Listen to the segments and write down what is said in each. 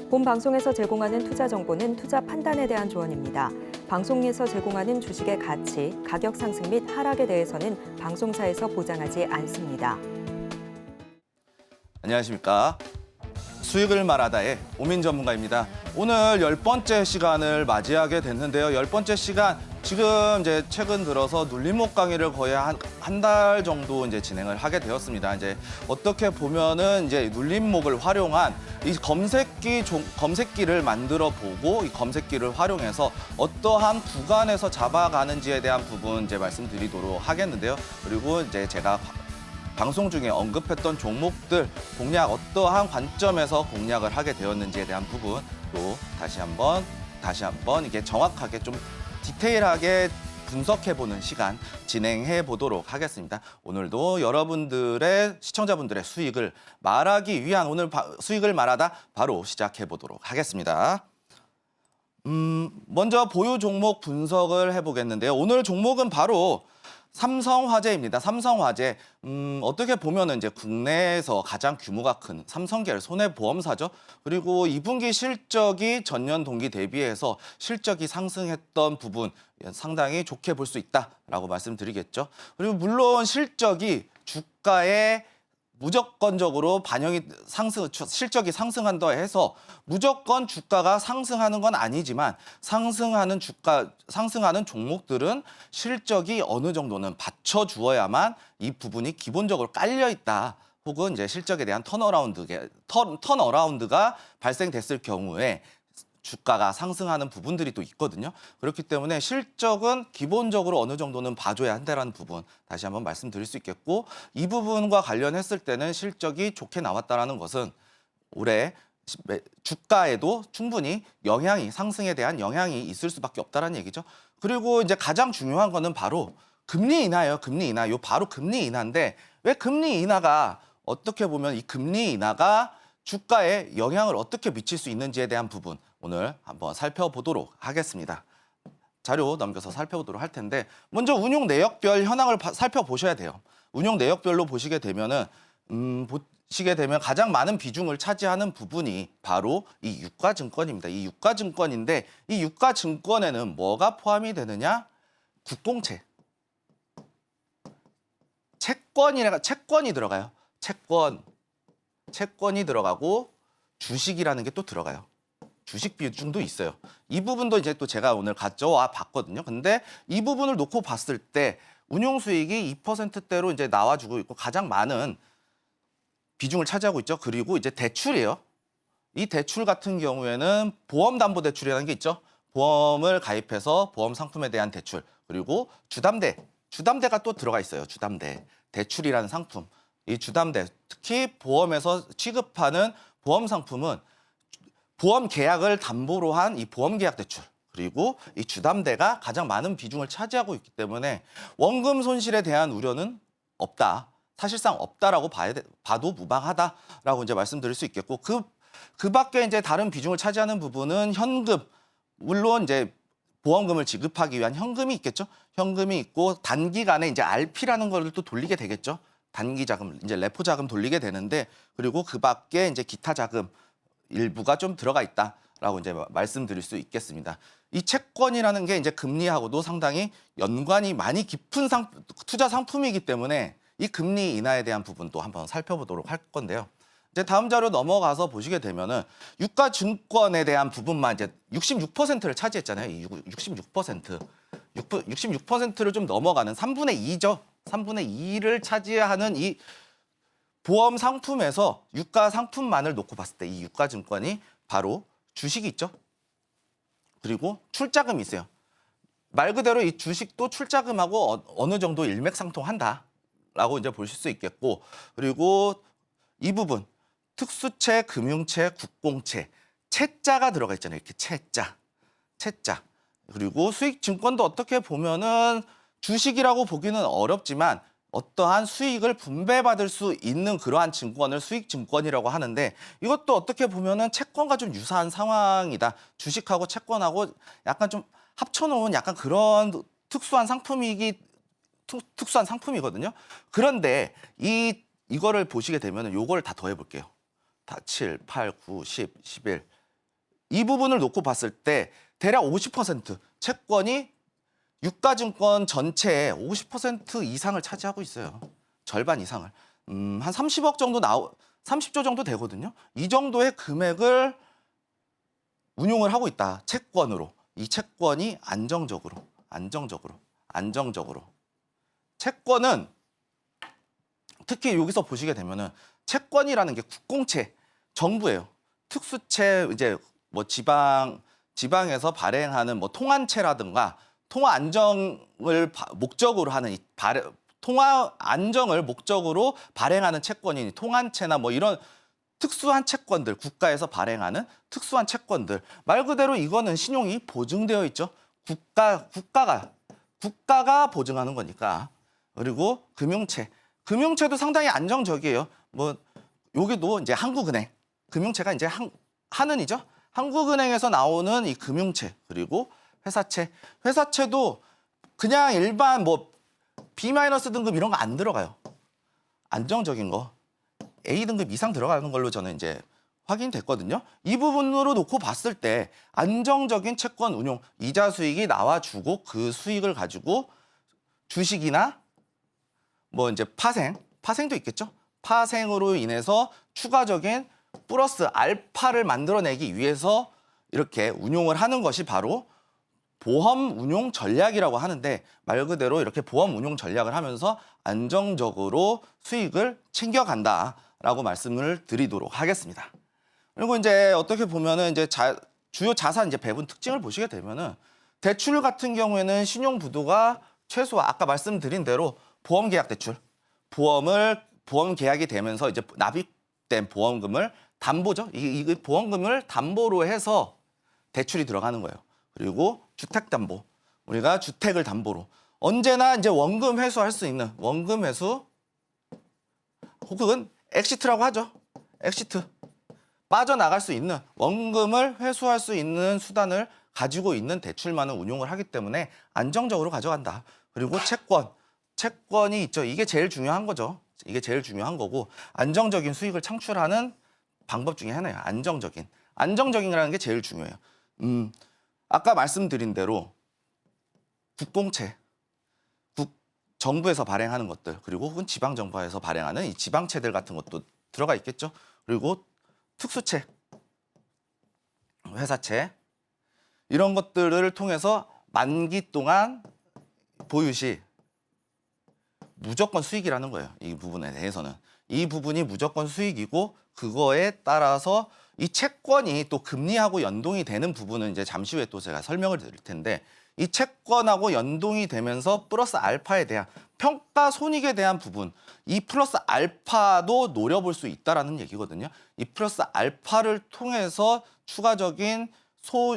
본 방송에서 제공하는 투자 정보는 투자 판단에 대한 조언입니다. 방송에서 제공하는 주식의 가치, 가격 상승 및 하락에 대해서는 방송사에서 보장하지 않습니다. 안녕하십니까. 수익을 말하다의 오민 전문가입니다. 오늘 10번째 시간을 맞이하게 됐는데요. 10번째 시간, 지금 이제 최근 들어서 눌림목 강의를 거의 한 달 정도 이제 진행을 하게 되었습니다. 이제 어떻게 보면은 이제 눌림목을 활용한 이 검색기를 만들어 보고 이 검색기를 활용해서 어떠한 구간에서 잡아가는지에 대한 부분 이제 말씀드리도록 하겠는데요. 그리고 이제 제가 방송 중에 언급했던 종목들 공략 어떠한 관점에서 공략을 하게 되었는지에 대한 부분 또 다시 한번 이게 정확하게 좀 디테일하게 분석해보는 시간 진행해 보도록 하겠습니다. 오늘도 여러분들의 시청자분들의 수익을 말하기 위한 오늘 수익을 말하다 바로 시작해 보도록 하겠습니다. 먼저 보유 종목 분석을 해보겠는데요. 오늘 종목은 바로 삼성화재입니다. 삼성화재 어떻게 보면은 이제 국내에서 가장 규모가 큰 삼성계열 손해보험사죠. 그리고 2분기 실적이 전년 동기 대비해서 실적이 상승했던 부분 상당히 좋게 볼 수 있다라고 말씀드리겠죠. 그리고 물론 실적이 주가에 무조건적으로 실적이 상승한다 해서 무조건 주가가 상승하는 건 아니지만 상승하는 종목들은 실적이 어느 정도는 받쳐주어야만 이 부분이 기본적으로 깔려 있다. 혹은 이제 실적에 대한 턴어라운드가 발생됐을 경우에 주가가 상승하는 부분들이 또 있거든요. 그렇기 때문에 실적은 기본적으로 어느 정도는 봐줘야 한다는 부분 다시 한번 말씀드릴 수 있겠고 이 부분과 관련했을 때는 실적이 좋게 나왔다는 것은 올해 주가에도 충분히 상승에 대한 영향이 있을 수밖에 없다는 얘기죠. 그리고 이제 가장 중요한 거는 바로 금리 인하예요. 금리 인하. 바로 금리 인하인데 왜 금리 인하가 어떻게 보면 이 금리 인하가 주가에 영향을 어떻게 미칠 수 있는지에 대한 부분 오늘 한번 살펴보도록 하겠습니다. 자료 넘겨서 살펴보도록 할 텐데 먼저 운용 내역별 현황을 살펴보셔야 돼요. 운용 내역별로 보시게 되면 가장 많은 비중을 차지하는 부분이 바로 이 유가증권입니다. 이 유가증권인데 이 유가증권에는 뭐가 포함이 되느냐? 국공채, 채권이 들어가요. 채권이 들어가고 주식이라는 게 또 들어가요. 주식 비중도 있어요. 이 부분도 이제 또 제가 오늘 가져와 봤거든요. 근데 이 부분을 놓고 봤을 때 운용 수익이 2%대로 이제 나와주고 있고 가장 많은 비중을 차지하고 있죠. 그리고 이제 대출이에요. 이 대출 같은 경우에는 보험담보대출이라는 게 있죠. 보험을 가입해서 보험 상품에 대한 대출 그리고 주담대가 또 들어가 있어요. 주담대, 대출이라는 상품. 이 주담대, 특히 보험에서 취급하는 보험 상품은 보험 계약을 담보로 한 이 보험 계약 대출 그리고 이 주담대가 가장 많은 비중을 차지하고 있기 때문에 원금 손실에 대한 우려는 없다. 사실상 없다라고 봐도 무방하다라고 이제 말씀드릴 수 있겠고 그 밖에 이제 다른 비중을 차지하는 부분은 현금 물론 이제 보험금을 지급하기 위한 현금이 있겠죠. 현금이 있고 단기간에 이제 RP라는 걸 또 돌리게 되겠죠. 단기 자금, 이제 레포 자금 돌리게 되는데 그리고 그 밖에 이제 기타 자금 일부가 좀 들어가 있다라고 이제 말씀드릴 수 있겠습니다. 이 채권이라는 게 이제 금리하고도 상당히 연관이 많이 깊은 투자 상품이기 때문에 이 금리 인하에 대한 부분도 한번 살펴보도록 할 건데요. 이제 다음 자료 넘어가서 보시게 되면은 유가증권에 대한 부분만 이제 66%를 차지했잖아요. 이 66%를 좀 넘어가는 3분의 2죠. 3분의 2를 차지하는 이 보험 상품에서 유가 상품만을 놓고 봤을 때 이 유가증권이 바로 주식이 있죠. 그리고 출자금이 있어요. 말 그대로 이 주식도 출자금하고 어느 정도 일맥상통한다라고 이제 보실 수 있겠고 그리고 이 부분 특수채, 금융채, 국공채, 채자가 들어가 있잖아요. 이렇게 채자. 그리고 수익증권도 어떻게 보면은 주식이라고 보기는 어렵지만 어떠한 수익을 분배받을 수 있는 그러한 증권을 수익증권이라고 하는데 이것도 어떻게 보면은 채권과 좀 유사한 상황이다. 주식하고 채권하고 약간 좀 합쳐놓은 약간 그런 특수한 상품이거든요. 그런데 이거를 보시게 되면은 요거를 다 더해 볼게요. 다 7, 8, 9, 10, 11, 이 부분을 놓고 봤을 때 대략 50% 채권이 유가증권 전체의 50% 이상을 차지하고 있어요. 절반 이상을. 한 30억 정도 30조 정도 되거든요. 이 정도의 금액을 운용을 하고 있다. 채권으로. 이 채권이 안정적으로. 채권은 특히 여기서 보시게 되면은 채권이라는 게 국공채, 정부예요. 특수채 이제 뭐 지방에서 발행하는 뭐 통안채라든가 통화 안정을 목적으로 하는 통화 안정을 목적으로 발행하는 채권이니 통안채나 뭐 이런 특수한 채권들, 국가에서 발행하는 특수한 채권들. 말 그대로 이거는 신용이 보증되어 있죠. 국가가 보증하는 거니까. 그리고 금융채도 상당히 안정적이에요. 뭐 여기도 이제 한국은행, 금융채가 이제 한은이죠. 한국은행에서 나오는 이 금융채, 그리고 회사채도 그냥 일반 뭐 B- 등급 이런 거 안 들어가요. 안정적인 거 A 등급 이상 들어가는 걸로 저는 이제 확인됐거든요. 이 부분으로 놓고 봤을 때 안정적인 채권 운용, 이자 수익이 나와주고 그 수익을 가지고 주식이나 뭐 이제 파생도 있겠죠. 파생으로 인해서 추가적인 플러스 알파를 만들어내기 위해서 이렇게 운용을 하는 것이 바로 보험 운용 전략이라고 하는데, 말 그대로 이렇게 보험 운용 전략을 하면서 안정적으로 수익을 챙겨간다라고 말씀을 드리도록 하겠습니다. 그리고 이제 어떻게 보면은 이제 주요 자산 이제 배분 특징을 보시게 되면은 대출 같은 경우에는 신용 부도가 최소 아까 말씀드린 대로 보험 계약 대출, 보험 계약이 되면서 이제 납입된 보험금을 담보죠. 이 보험금을 담보로 해서 대출이 들어가는 거예요. 그리고 주택담보, 우리가 주택을 담보로 언제나 이제 원금 회수할 수 있는 원금 회수, 혹은 엑시트라고 하죠. 엑시트, 빠져나갈 수 있는 원금을 회수할 수 있는 수단을 가지고 있는 대출만을 운용을 하기 때문에 안정적으로 가져간다. 그리고 채권이 있죠. 이게 제일 중요한 거죠. 이게 제일 중요한 거고, 안정적인 수익을 창출하는 방법 중에 하나예요. 안정적인이라는 게 제일 중요해요. 아까 말씀드린 대로 국공채, 정부에서 발행하는 것들, 그리고 혹은 지방정부에서 발행하는 이 지방채들 같은 것도 들어가 있겠죠. 그리고 특수채, 회사채, 이런 것들을 통해서 만기 동안 보유 시 무조건 수익이라는 거예요. 이 부분에 대해서는. 이 부분이 무조건 수익이고, 그거에 따라서 이 채권이 또 금리하고 연동이 되는 부분은 이제 잠시 후에 또 제가 설명을 드릴 텐데, 이 채권하고 연동이 되면서 플러스 알파에 대한 평가 손익에 대한 부분, 이 플러스 알파도 노려볼 수 있다라는 얘기거든요. 이 플러스 알파를 통해서 추가적인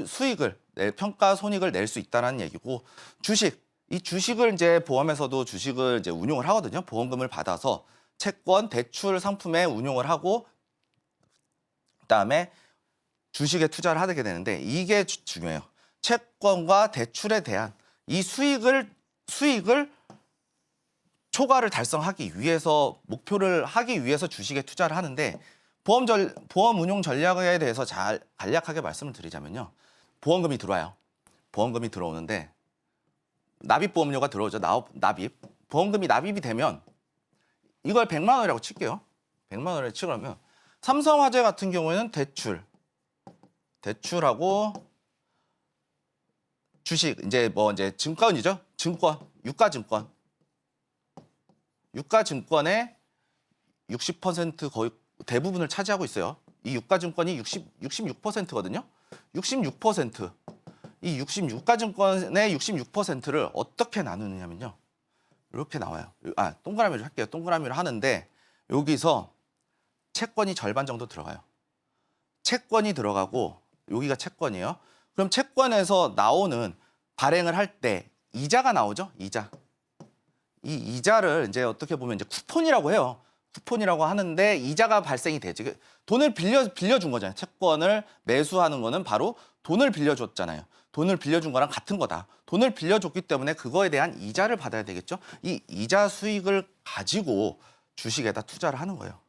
수익을 평가 손익을 낼 수 있다라는 얘기고, 이 주식을 이제 보험에서도 주식을 이제 운용을 하거든요. 보험금을 받아서 채권, 대출 상품에 운용을 하고 그다음에 주식에 투자를 하게 되는데, 이게 중요해요. 채권과 대출에 대한 이 수익을 초과를 달성하기 위해서, 목표를 하기 위해서 주식에 투자를 하는데, 보험 운용 전략에 대해서 잘 간략하게 말씀을 드리자면요. 보험금이 들어와요. 보험금이 들어오는데 납입보험료가 들어오죠. 보험금이 납입이 되면 이걸 100만 원이라고 칠게요. 100만 원을 치려면 삼성화재 같은 경우에는 대출하고 주식, 이제 증권이죠. 유가증권의 60% 거의 대부분을 차지하고 있어요. 이 유가증권이 66%거든요. 66%. 이 유가증권의 66%를 어떻게 나누느냐면요. 이렇게 나와요. 동그라미로 할게요. 동그라미로 하는데, 여기서 채권이 절반 정도 들어가요. 채권이 들어가고, 여기가 채권이에요. 그럼 채권에서 나오는, 발행을 할 때 이자가 나오죠. 이 이자를 이제 어떻게 보면 이제 쿠폰이라고 해요. 쿠폰이라고 하는데, 이자가 발생이 되지. 돈을 빌려준 거잖아요. 채권을 매수하는 거는 바로 돈을 빌려줬잖아요. 돈을 빌려준 거랑 같은 거다. 돈을 빌려줬기 때문에 그거에 대한 이자를 받아야 되겠죠. 이 이자 수익을 가지고 주식에다 투자를 하는 거예요.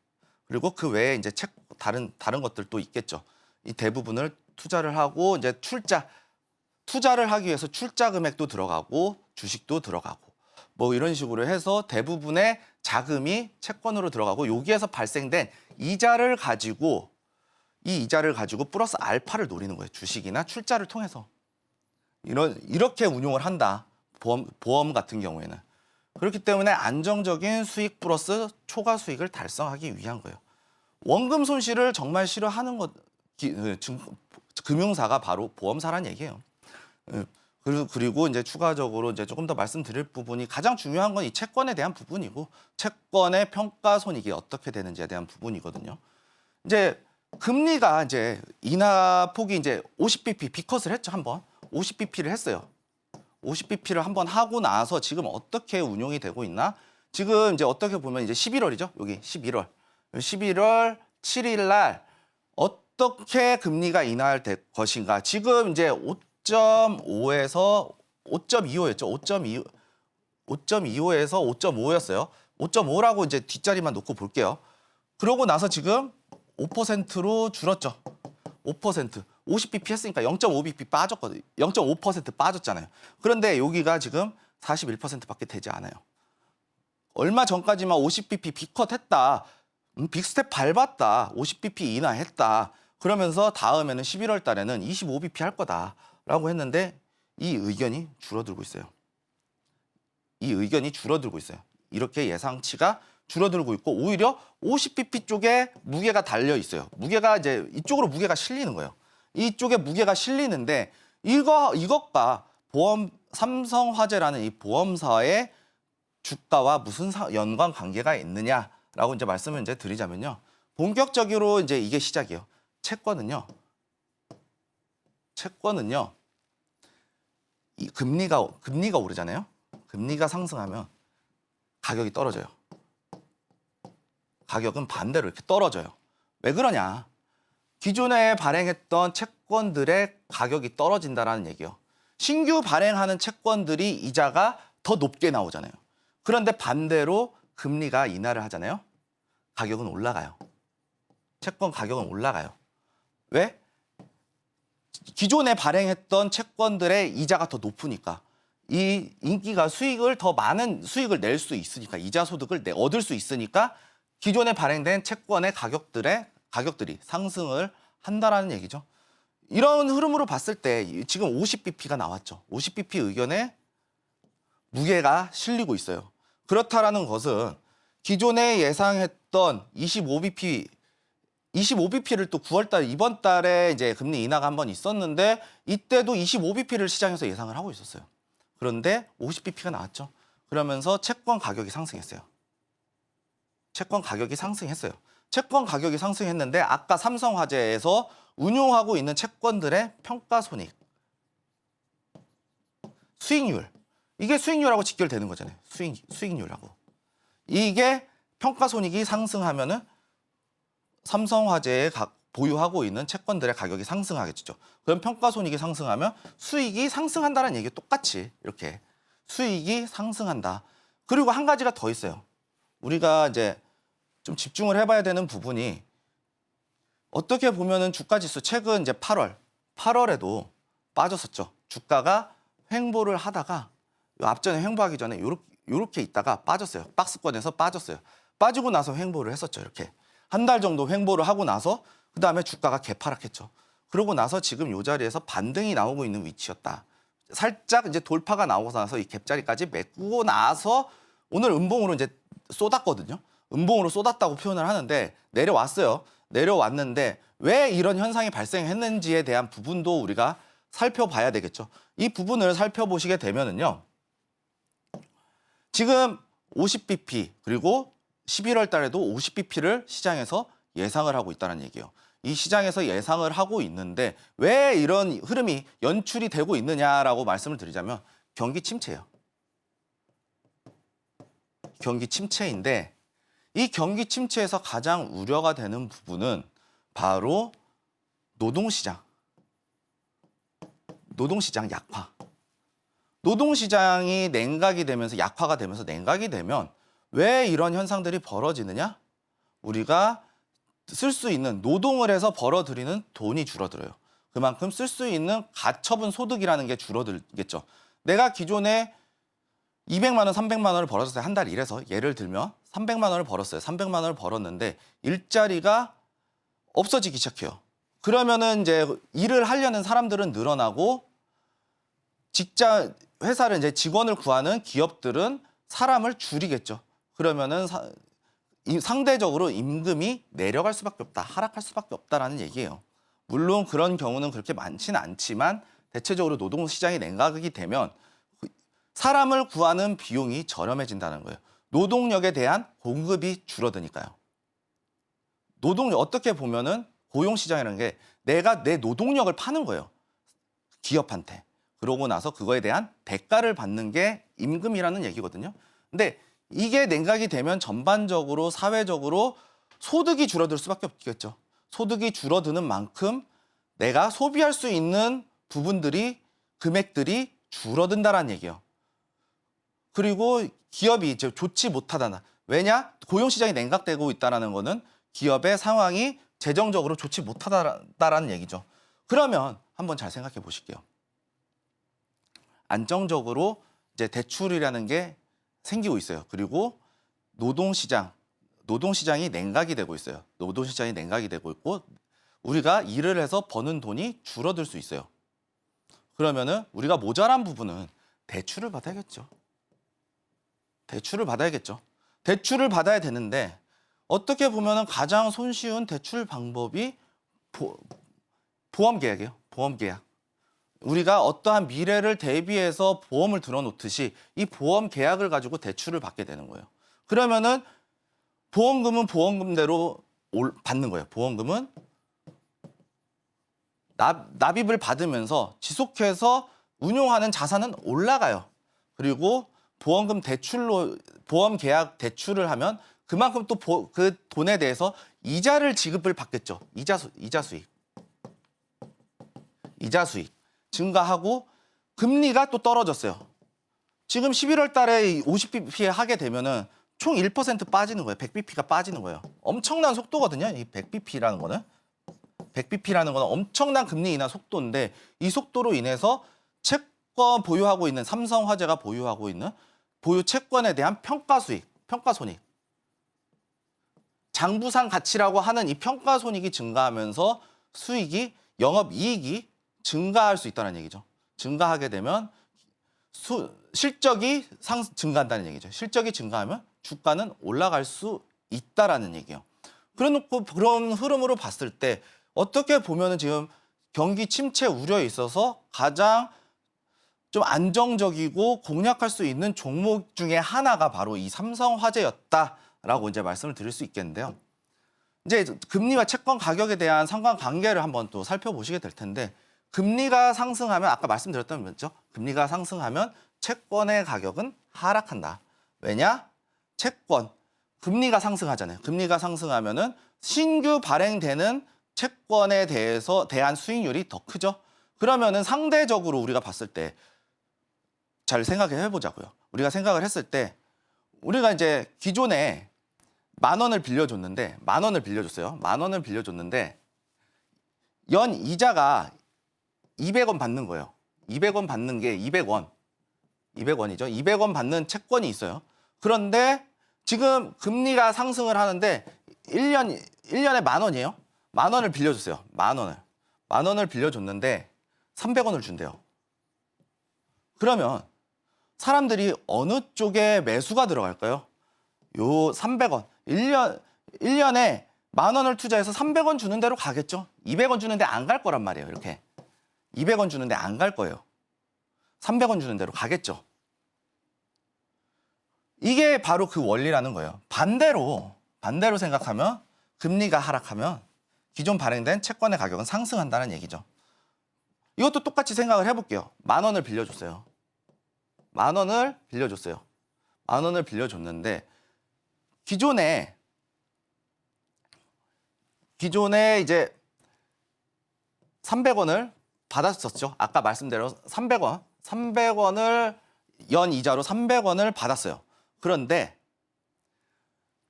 그리고 그 외에 이제 다른 것들도 있겠죠. 이 대부분을 투자를 하고 이제 투자를 하기 위해서 출자 금액도 들어가고 주식도 들어가고 뭐 이런 식으로 해서 대부분의 자금이 채권으로 들어가고 여기에서 발생된 이자를 가지고 이 이자를 가지고 플러스 알파를 노리는 거예요. 주식이나 출자를 통해서. 이렇게 운용을 한다. 보험 같은 경우에는. 그렇기 때문에 안정적인 수익 플러스 초과 수익을 달성하기 위한 거예요. 원금 손실을 정말 싫어하는 금융사가 바로 보험사란 얘기예요. 그리고 이제 추가적으로 이제 조금 더 말씀드릴 부분이 가장 중요한 건 이 채권에 대한 부분이고 채권의 평가 손익이 어떻게 되는지에 대한 부분이거든요. 이제 금리가 이제 인하 폭이 이제 50bp 비컷을 했죠, 한번. 50bp를 했어요. 50bp를 한번 하고 나서 지금 어떻게 운용이 되고 있나? 지금 이제 어떻게 보면 이제 11월이죠. 여기 11월. 11월 7일 날 어떻게 금리가 인하될 것인가? 지금 이제 5.5에서 5.25였죠. 5.25에서 5.5였어요. 5.5라고 이제 뒷자리만 놓고 볼게요. 그러고 나서 지금 5%로 줄었죠. 5%. 50bp 했으니까 0.5bp 빠졌거든요. 0.5% 빠졌잖아요. 그런데 여기가 지금 41%밖에 되지 않아요. 얼마 전까지만 50bp 비컷 했다. 빅스텝 밟았다. 50bp 인하했다. 그러면서 다음에는 11월 달에는 25bp 할 거다라고 했는데 이 의견이 줄어들고 있어요. 이 의견이 줄어들고 있어요. 이렇게 예상치가 줄어들고 있고 오히려 50bp 쪽에 무게가 달려 있어요. 무게가 이제 이쪽으로 무게가 실리는 거예요. 이쪽에 무게가 실리는데 이것과 삼성화재라는 이 보험사의 주가와 무슨 연관 관계가 있느냐라고 이제 말씀을 이제 드리자면요. 본격적으로 이제 이게 시작이에요. 채권은요. 이 금리가 오르잖아요. 금리가 상승하면 가격이 떨어져요. 가격은 반대로 이렇게 떨어져요. 왜 그러냐? 기존에 발행했던 채권들의 가격이 떨어진다라는 얘기예요. 신규 발행하는 채권들이 이자가 더 높게 나오잖아요. 그런데 반대로 금리가 인하를 하잖아요. 가격은 올라가요. 채권 가격은 올라가요. 왜? 기존에 발행했던 채권들의 이자가 더 높으니까 이 인기가 더 많은 수익을 낼 수 있으니까 이자 소득을 얻을 수 있으니까 기존에 발행된 채권의 가격들이 상승을 한다라는 얘기죠. 이런 흐름으로 봤을 때 지금 50bp가 나왔죠. 50bp 의견에 무게가 실리고 있어요. 그렇다라는 것은 기존에 예상했던 25bp를 또 9월달 이번 달에 이제 금리 인하가 한번 있었는데 이때도 25bp를 시장에서 예상을 하고 있었어요. 그런데 50bp가 나왔죠. 그러면서 채권 가격이 상승했어요. 채권 가격이 상승했어요. 채권 가격이 상승했는데 아까 삼성화재에서 운용하고 있는 채권들의 평가손익, 수익률, 이게 수익률하고 직결되는 거잖아요. 수익률하고. 이게 평가손익이 상승하면은 삼성화재에 보유하고 있는 채권들의 가격이 상승하겠죠. 그럼 평가손익이 상승하면 수익이 상승한다는 얘기 똑같이 이렇게 수익이 상승한다. 그리고 한 가지가 더 있어요. 우리가 이제 좀 집중을 해봐야 되는 부분이 어떻게 보면은 주가지수 최근 이제 8월에도 빠졌었죠. 주가가 횡보를 하다가 앞전에 횡보하기 전에 요렇게 있다가 빠졌어요. 박스권에서 빠졌어요. 빠지고 나서 횡보를 했었죠. 이렇게 한 달 정도 횡보를 하고 나서 그 다음에 주가가 개파락했죠. 그러고 나서 지금 이 자리에서 반등이 나오고 있는 위치였다. 살짝 이제 돌파가 나오고 나서 이 갭자리까지 메꾸고 나서 오늘 음봉으로 이제 쏟았거든요. 음봉으로 쏟았다고 표현을 하는데 내려왔어요. 내려왔는데 왜 이런 현상이 발생했는지에 대한 부분도 우리가 살펴봐야 되겠죠. 이 부분을 살펴보시게 되면은요. 지금 50bp 그리고 11월 달에도 50bp를 시장에서 예상을 하고 있다는 얘기예요. 이 시장에서 예상을 하고 있는데 왜 이런 흐름이 연출이 되고 있느냐라고 말씀을 드리자면 경기 침체예요. 경기 침체인데 이 경기 침체에서 가장 우려가 되는 부분은 바로 노동시장 약화. 노동시장이 냉각이 되면서 약화가 되면서 냉각이 되면 왜 이런 현상들이 벌어지느냐? 우리가 쓸 수 있는 노동을 해서 벌어들이는 돈이 줄어들어요. 그만큼 쓸 수 있는 가처분 소득이라는 게 줄어들겠죠. 내가 기존에 200만 원, 300만 원을 벌었어요. 한 달 일해서 예를 들면 300만 원을 벌었어요. 300만 원을 벌었는데 일자리가 없어지기 시작해요. 그러면은 이제 일을 하려는 사람들은 늘어나고 회사를 이제 직원을 구하는 기업들은 사람을 줄이겠죠. 그러면은 상대적으로 임금이 내려갈 수밖에 없다, 하락할 수밖에 없다라는 얘기예요. 물론 그런 경우는 그렇게 많지는 않지만 대체적으로 노동시장이 냉각이 되면 사람을 구하는 비용이 저렴해진다는 거예요. 노동력에 대한 공급이 줄어드니까요. 노동력 어떻게 보면은 고용시장이라는 게 내가 내 노동력을 파는 거예요. 기업한테. 그러고 나서 그거에 대한 대가를 받는 게 임금이라는 얘기거든요. 근데 이게 냉각이 되면 전반적으로 사회적으로 소득이 줄어들 수밖에 없겠죠. 소득이 줄어드는 만큼 내가 소비할 수 있는 부분들이 금액들이 줄어든다라는 얘기예요. 그리고 기업이 이제 좋지 못하다. 왜냐? 고용시장이 냉각되고 있다는 거는 기업의 상황이 재정적으로 좋지 못하다라는 얘기죠. 그러면 한번 잘 생각해 보실게요. 안정적으로 이제 대출이라는 게 생기고 있어요. 그리고 노동시장이 냉각이 되고 있어요. 노동시장이 냉각이 되고 있고 우리가 일을 해서 버는 돈이 줄어들 수 있어요. 그러면은 우리가 모자란 부분은 대출을 받아야겠죠. 대출을 받아야 되는데 어떻게 보면은 가장 손쉬운 대출 방법이 보험계약이에요. 보험계약. 우리가 어떠한 미래를 대비해서 보험을 들어놓듯이 이 보험 계약을 가지고 대출을 받게 되는 거예요. 그러면은 보험금은 보험금대로 받는 거예요. 보험금은 납입을 받으면서 지속해서 운용하는 자산은 올라가요. 그리고 보험 계약 대출을 하면 그만큼 또 그 돈에 대해서 이자를 지급을 받겠죠. 이자 수익 증가하고 금리가 또 떨어졌어요. 지금 11월 달에 50bp 하게 되면은 총 1% 빠지는 거예요. 100bp가 빠지는 거예요. 엄청난 속도거든요. 이 100bp라는 거는. 100bp라는 거는 엄청난 금리 인하 속도인데 이 속도로 인해서 채권 보유하고 있는 삼성화재가 보유하고 있는 보유 채권에 대한 평가손익. 장부상 가치라고 하는 이 평가손익이 증가하면서 영업이익이 증가할 수 있다는 얘기죠. 증가하게 되면 실적이 증가한다는 얘기죠. 실적이 증가하면 주가는 올라갈 수 있다라는 얘기예요. 그래놓고 그런 흐름으로 봤을 때 어떻게 보면은 지금 경기 침체 우려에 있어서 가장 좀 안정적이고 공략할 수 있는 종목 중에 하나가 바로 이 삼성화재였다라고 이제 말씀을 드릴 수 있겠는데요. 이제 금리와 채권 가격에 대한 상관관계를 한번 또 살펴보시게 될 텐데 금리가 상승하면 아까 말씀드렸던 거죠. 금리가 상승하면 채권의 가격은 하락한다. 왜냐? 금리가 상승하잖아요. 금리가 상승하면은 신규 발행되는 채권에 대한 수익률이 더 크죠. 그러면은 상대적으로 우리가 봤을 때 잘 생각해 보자고요. 우리가 생각을 했을 때 우리가 이제 기존에 10,000원을 빌려줬어요. 10,000원을 빌려줬는데 연 이자가 200원 받는 거예요. 200원 받는 게 200원이죠. 200원 받는 채권이 있어요. 그런데 지금 금리가 상승을 하는데 1년에 10,000원이에요. 10,000원을 빌려줬어요. 10,000원을 빌려줬는데 300원을 준대요. 그러면 사람들이 어느 쪽에 매수가 들어갈까요? 요 300원. 1년에 10,000원을 투자해서 300원 주는 대로 가겠죠. 200원 주는데 안 갈 거란 말이에요. 이렇게. 200원 주는데 안 갈 거예요. 300원 주는 대로 가겠죠. 이게 바로 그 원리라는 거예요. 반대로 생각하면 금리가 하락하면 기존 발행된 채권의 가격은 상승한다는 얘기죠. 이것도 똑같이 생각을 해볼게요. 10,000원을 빌려줬어요. 10,000원을 빌려줬는데 기존에 이제 300원을 받았었죠. 아까 말씀대로 300원을 연 이자로 300원을 받았어요. 그런데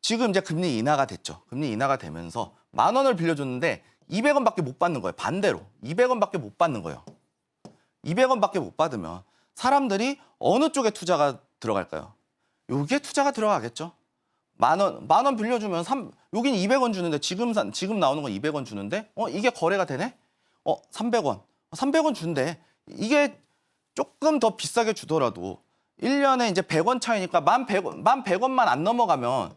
지금 이제 금리 인하가 됐죠. 금리 인하가 되면서 10,000원을 빌려줬는데 200원밖에 못 받는 거예요. 반대로 200원밖에 못 받는 거예요. 200원밖에 못 받으면 사람들이 어느 쪽에 투자가 들어갈까요? 여기에 투자가 들어가겠죠. 10,000원 빌려주면 여긴 200원 주는데 지금 나오는 건 200원 주는데 이게 거래가 되네? 300원 준대. 이게 조금 더 비싸게 주더라도 1년에 이제 100원 차이니까 1,100원만 안 넘어가면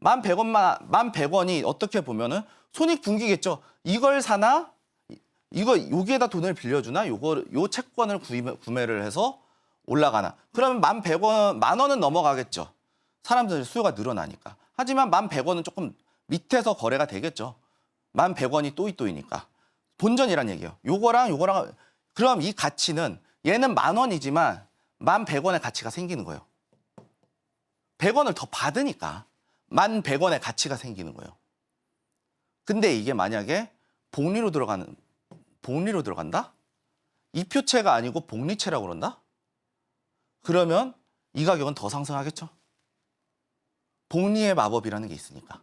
1,100원이 어떻게 보면은 손익 분기겠죠. 이걸 사나? 여기에다 돈을 빌려주나? 요 채권을 구매를 해서 올라가나? 그러면 1,100원, 10,000원은 넘어가겠죠. 사람들 수요가 늘어나니까. 하지만 1,100원은 조금 밑에서 거래가 되겠죠. 1,100원이 또이니까. 본전이란 얘기예요. 요거랑 그럼 이 가치는 얘는 10,000원이지만 1,100원의 가치가 생기는 거예요. 100원을 더 받으니까 1,100원의 가치가 생기는 거예요. 근데 이게 만약에 복리로 들어간다? 이표채가 아니고 복리채라고 그런다? 그러면 이 가격은 더 상승하겠죠. 복리의 마법이라는 게 있으니까.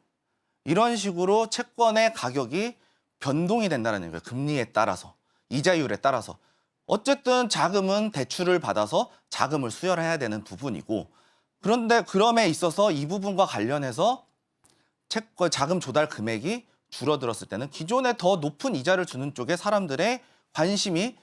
이런 식으로 채권의 가격이 변동이 된다는 거예요. 금리에 따라서, 이자율에 따라서. 어쨌든 자금은 대출을 받아서 자금을 수혈해야 되는 부분이고, 그런데 그럼에 있어서 이 부분과 관련해서 채권 자금 조달 금액이 줄어들었을 때는 기존에 더 높은 이자를 주는 쪽에 사람들의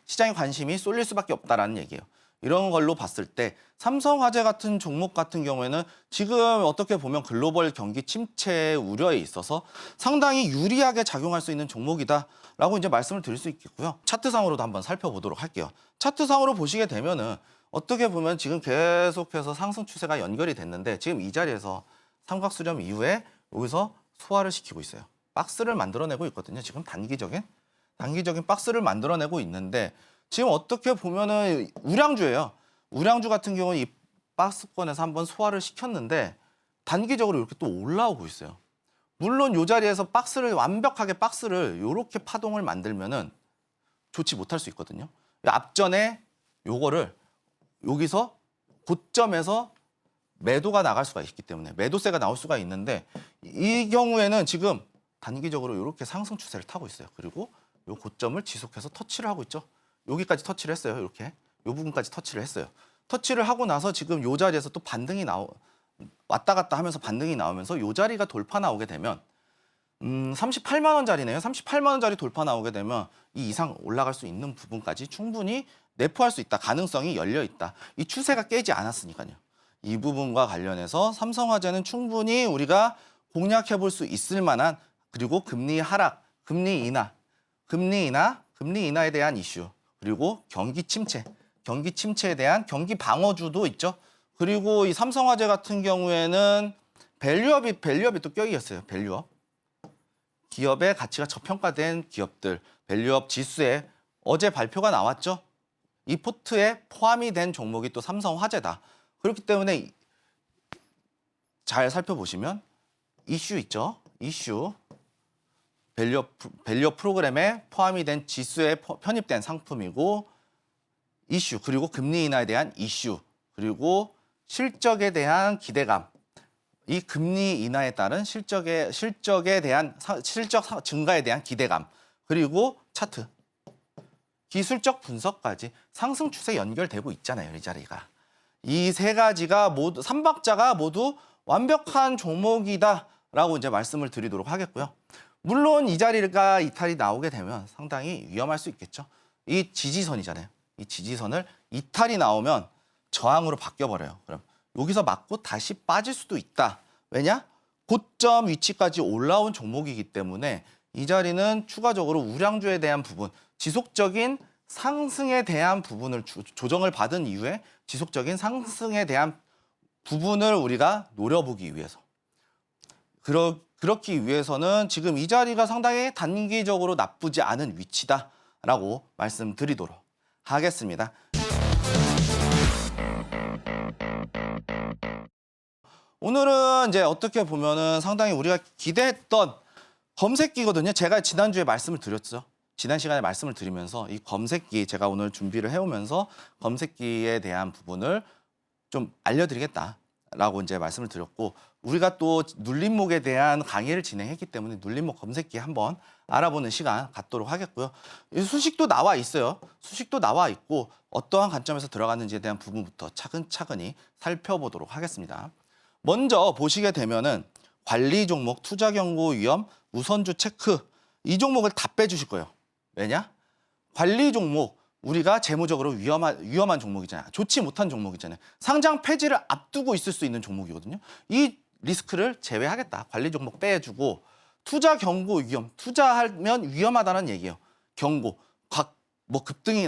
시장의 관심이 쏠릴 수밖에 없다라는 얘기예요. 이런 걸로 봤을 때 삼성화재 같은 종목 같은 경우에는 지금 어떻게 보면 글로벌 경기 침체 우려에 있어서 상당히 유리하게 작용할 수 있는 종목이다라고 이제 말씀을 드릴 수 있겠고요. 차트상으로도 한번 살펴보도록 할게요. 차트상으로 보시게 되면은 어떻게 보면 지금 계속해서 상승 추세가 연결이 됐는데 지금 이 자리에서 삼각 수렴 이후에 여기서 소화를 시키고 있어요. 박스를 만들어내고 있거든요. 지금 단기적인 박스를 만들어내고 있는데 지금 어떻게 보면은 우량주예요. 우량주 같은 경우는 이 박스권에서 한번 소화를 시켰는데 단기적으로 이렇게 또 올라오고 있어요. 물론 이 자리에서 완벽하게 박스를 이렇게 파동을 만들면은 좋지 못할 수 있거든요. 앞전에 요거를 여기서 고점에서 매도가 나갈 수가 있기 때문에 매도세가 나올 수가 있는데 이 경우에는 지금 단기적으로 이렇게 상승 추세를 타고 있어요. 그리고 요 고점을 지속해서 터치를 하고 있죠. 여기까지 터치를 했어요. 이렇게 요 부분까지 터치를 했어요. 터치를 하고 나서 지금 요 자리에서 또 왔다 갔다 하면서 반등이 나오면서 요 자리가 돌파 나오게 되면 38만 원짜리네요. 38만 원짜리 돌파 나오게 되면 이 이상 올라갈 수 있는 부분까지 충분히 내포할 수 있다. 가능성이 열려 있다. 이 추세가 깨지 않았으니까요. 이 부분과 관련해서 삼성화재는 충분히 우리가 공략해 볼 수 있을 만한 그리고 금리 하락, 금리 인하에 대한 이슈 그리고 경기 침체에 대한 경기 방어주도 있죠. 그리고 이 삼성화재 같은 경우에는 밸류업이 또 껴있어요. 밸류업. 기업의 가치가 저평가된 기업들, 밸류업 지수에 어제 발표가 나왔죠. 이 포트에 포함이 된 종목이 또 삼성화재다. 그렇기 때문에 잘 살펴보시면 이슈 있죠. 이슈. 밸류업 프로그램에 포함이 된 지수에 편입된 상품이고 이슈 그리고 금리 인하에 대한 이슈 그리고 실적에 대한 기대감 이 금리 인하에 따른 실적 증가에 대한 기대감 그리고 차트 기술적 분석까지 상승 추세 연결되고 있잖아요. 이 자리가 이 세 가지가 모두 3박자가 모두 완벽한 종목이다라고 이제 말씀을 드리도록 하겠고요. 물론 이 자리가 이탈이 나오게 되면 상당히 위험할 수 있겠죠. 이 지지선이잖아요. 이 지지선을 이탈이 나오면 저항으로 바뀌어버려요. 그럼 여기서 맞고 다시 빠질 수도 있다. 왜냐? 고점 위치까지 올라온 종목이기 때문에 이 자리는 추가적으로 우량주에 대한 부분, 지속적인 상승에 대한 부분을 조정을 받은 이후에 지속적인 상승에 대한 부분을 우리가 노려보기 위해서 그렇기 위해서는 지금 이 자리가 상당히 단기적으로 나쁘지 않은 위치다라고 말씀드리도록 하겠습니다. 오늘은 이제 어떻게 보면은 상당히 우리가 기대했던 검색기거든요. 제가 지난주에 말씀을 드렸죠. 지난 시간에 말씀을 드리면서 이 검색기 제가 오늘 준비를 해오면서 검색기에 대한 부분을 좀 알려드리겠다. 라고 이제 말씀을 드렸고, 우리가 또 눌림목에 대한 강의를 진행했기 때문에 눌림목 검색기 한번 알아보는 시간 갖도록 하겠고요. 이 수식도 나와 있어요. 수식도 나와 있고 어떠한 관점에서 들어갔는지에 대한 부분부터 차근차근히 살펴보도록 하겠습니다. 먼저 보시게 되면은 관리 종목, 투자 경고 위험, 우선주 체크, 이 종목을 다 빼주실 거예요. 왜냐? 관리 종목, 우리가 재무적으로 위험한 종목이잖아요. 좋지 못한 종목이잖아요. 상장 폐지를 앞두고 있을 수 있는 종목이거든요. 이 리스크를 제외하겠다. 관리 종목 빼주고, 투자 경고 위험, 투자하면 위험하다는 얘기예요. 경고, 뭐 급등이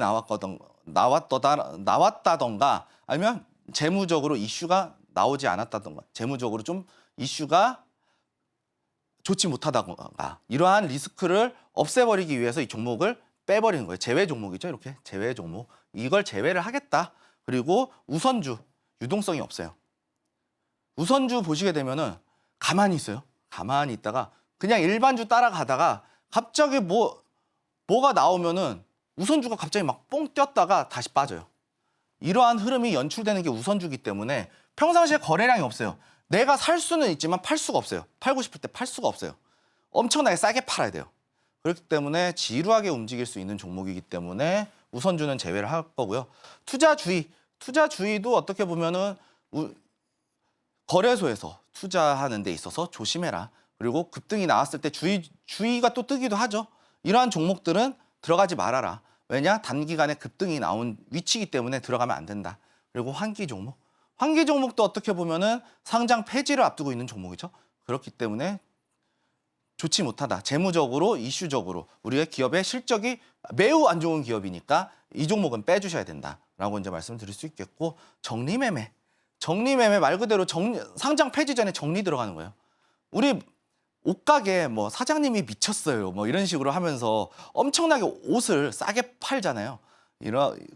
나왔다던가 아니면 재무적으로 이슈가 나오지 않았다던가, 재무적으로 좀 이슈가 좋지 못하다던가, 이러한 리스크를 없애버리기 위해서 이 종목을 빼버리는 거예요. 제외 종목이죠. 이렇게 제외 종목. 이걸 제외를 하겠다. 그리고 우선주, 유동성이 없어요. 우선주 보시게 되면은 가만히 있어요. 가만히 있다가 그냥 일반주 따라가다가 갑자기 뭐가 나오면은 우선주가 갑자기 막 뽕 뛰었다가 다시 빠져요. 이러한 흐름이 연출되는 게 우선주기 때문에 평상시에 거래량이 없어요. 내가 살 수는 있지만 팔 수가 없어요. 팔고 싶을 때 팔 수가 없어요. 엄청나게 싸게 팔아야 돼요. 그렇기 때문에 지루하게 움직일 수 있는 종목이기 때문에 우선주는 제외를 할 거고요. 투자주의도 어떻게 보면은 거래소에서 투자하는 데 있어서 조심해라. 그리고 급등이 나왔을 때 주의가 또 뜨기도 하죠. 이러한 종목들은 들어가지 말아라. 왜냐? 단기간에 급등이 나온 위치이기 때문에 들어가면 안 된다. 그리고 환기 종목. 환기 종목도 어떻게 보면은 상장 폐지를 앞두고 있는 종목이죠. 그렇기 때문에 좋지 못하다. 재무적으로, 이슈적으로 우리의 기업의 실적이 매우 안 좋은 기업이니까 이 종목은 빼주셔야 된다라고 이제 말씀을 드릴 수 있겠고, 정리매매 말 그대로 상장 폐지 전에 정리 들어가는 거예요. 우리 옷가게 뭐 사장님이 미쳤어요. 뭐 이런 식으로 하면서 엄청나게 옷을 싸게 팔잖아요.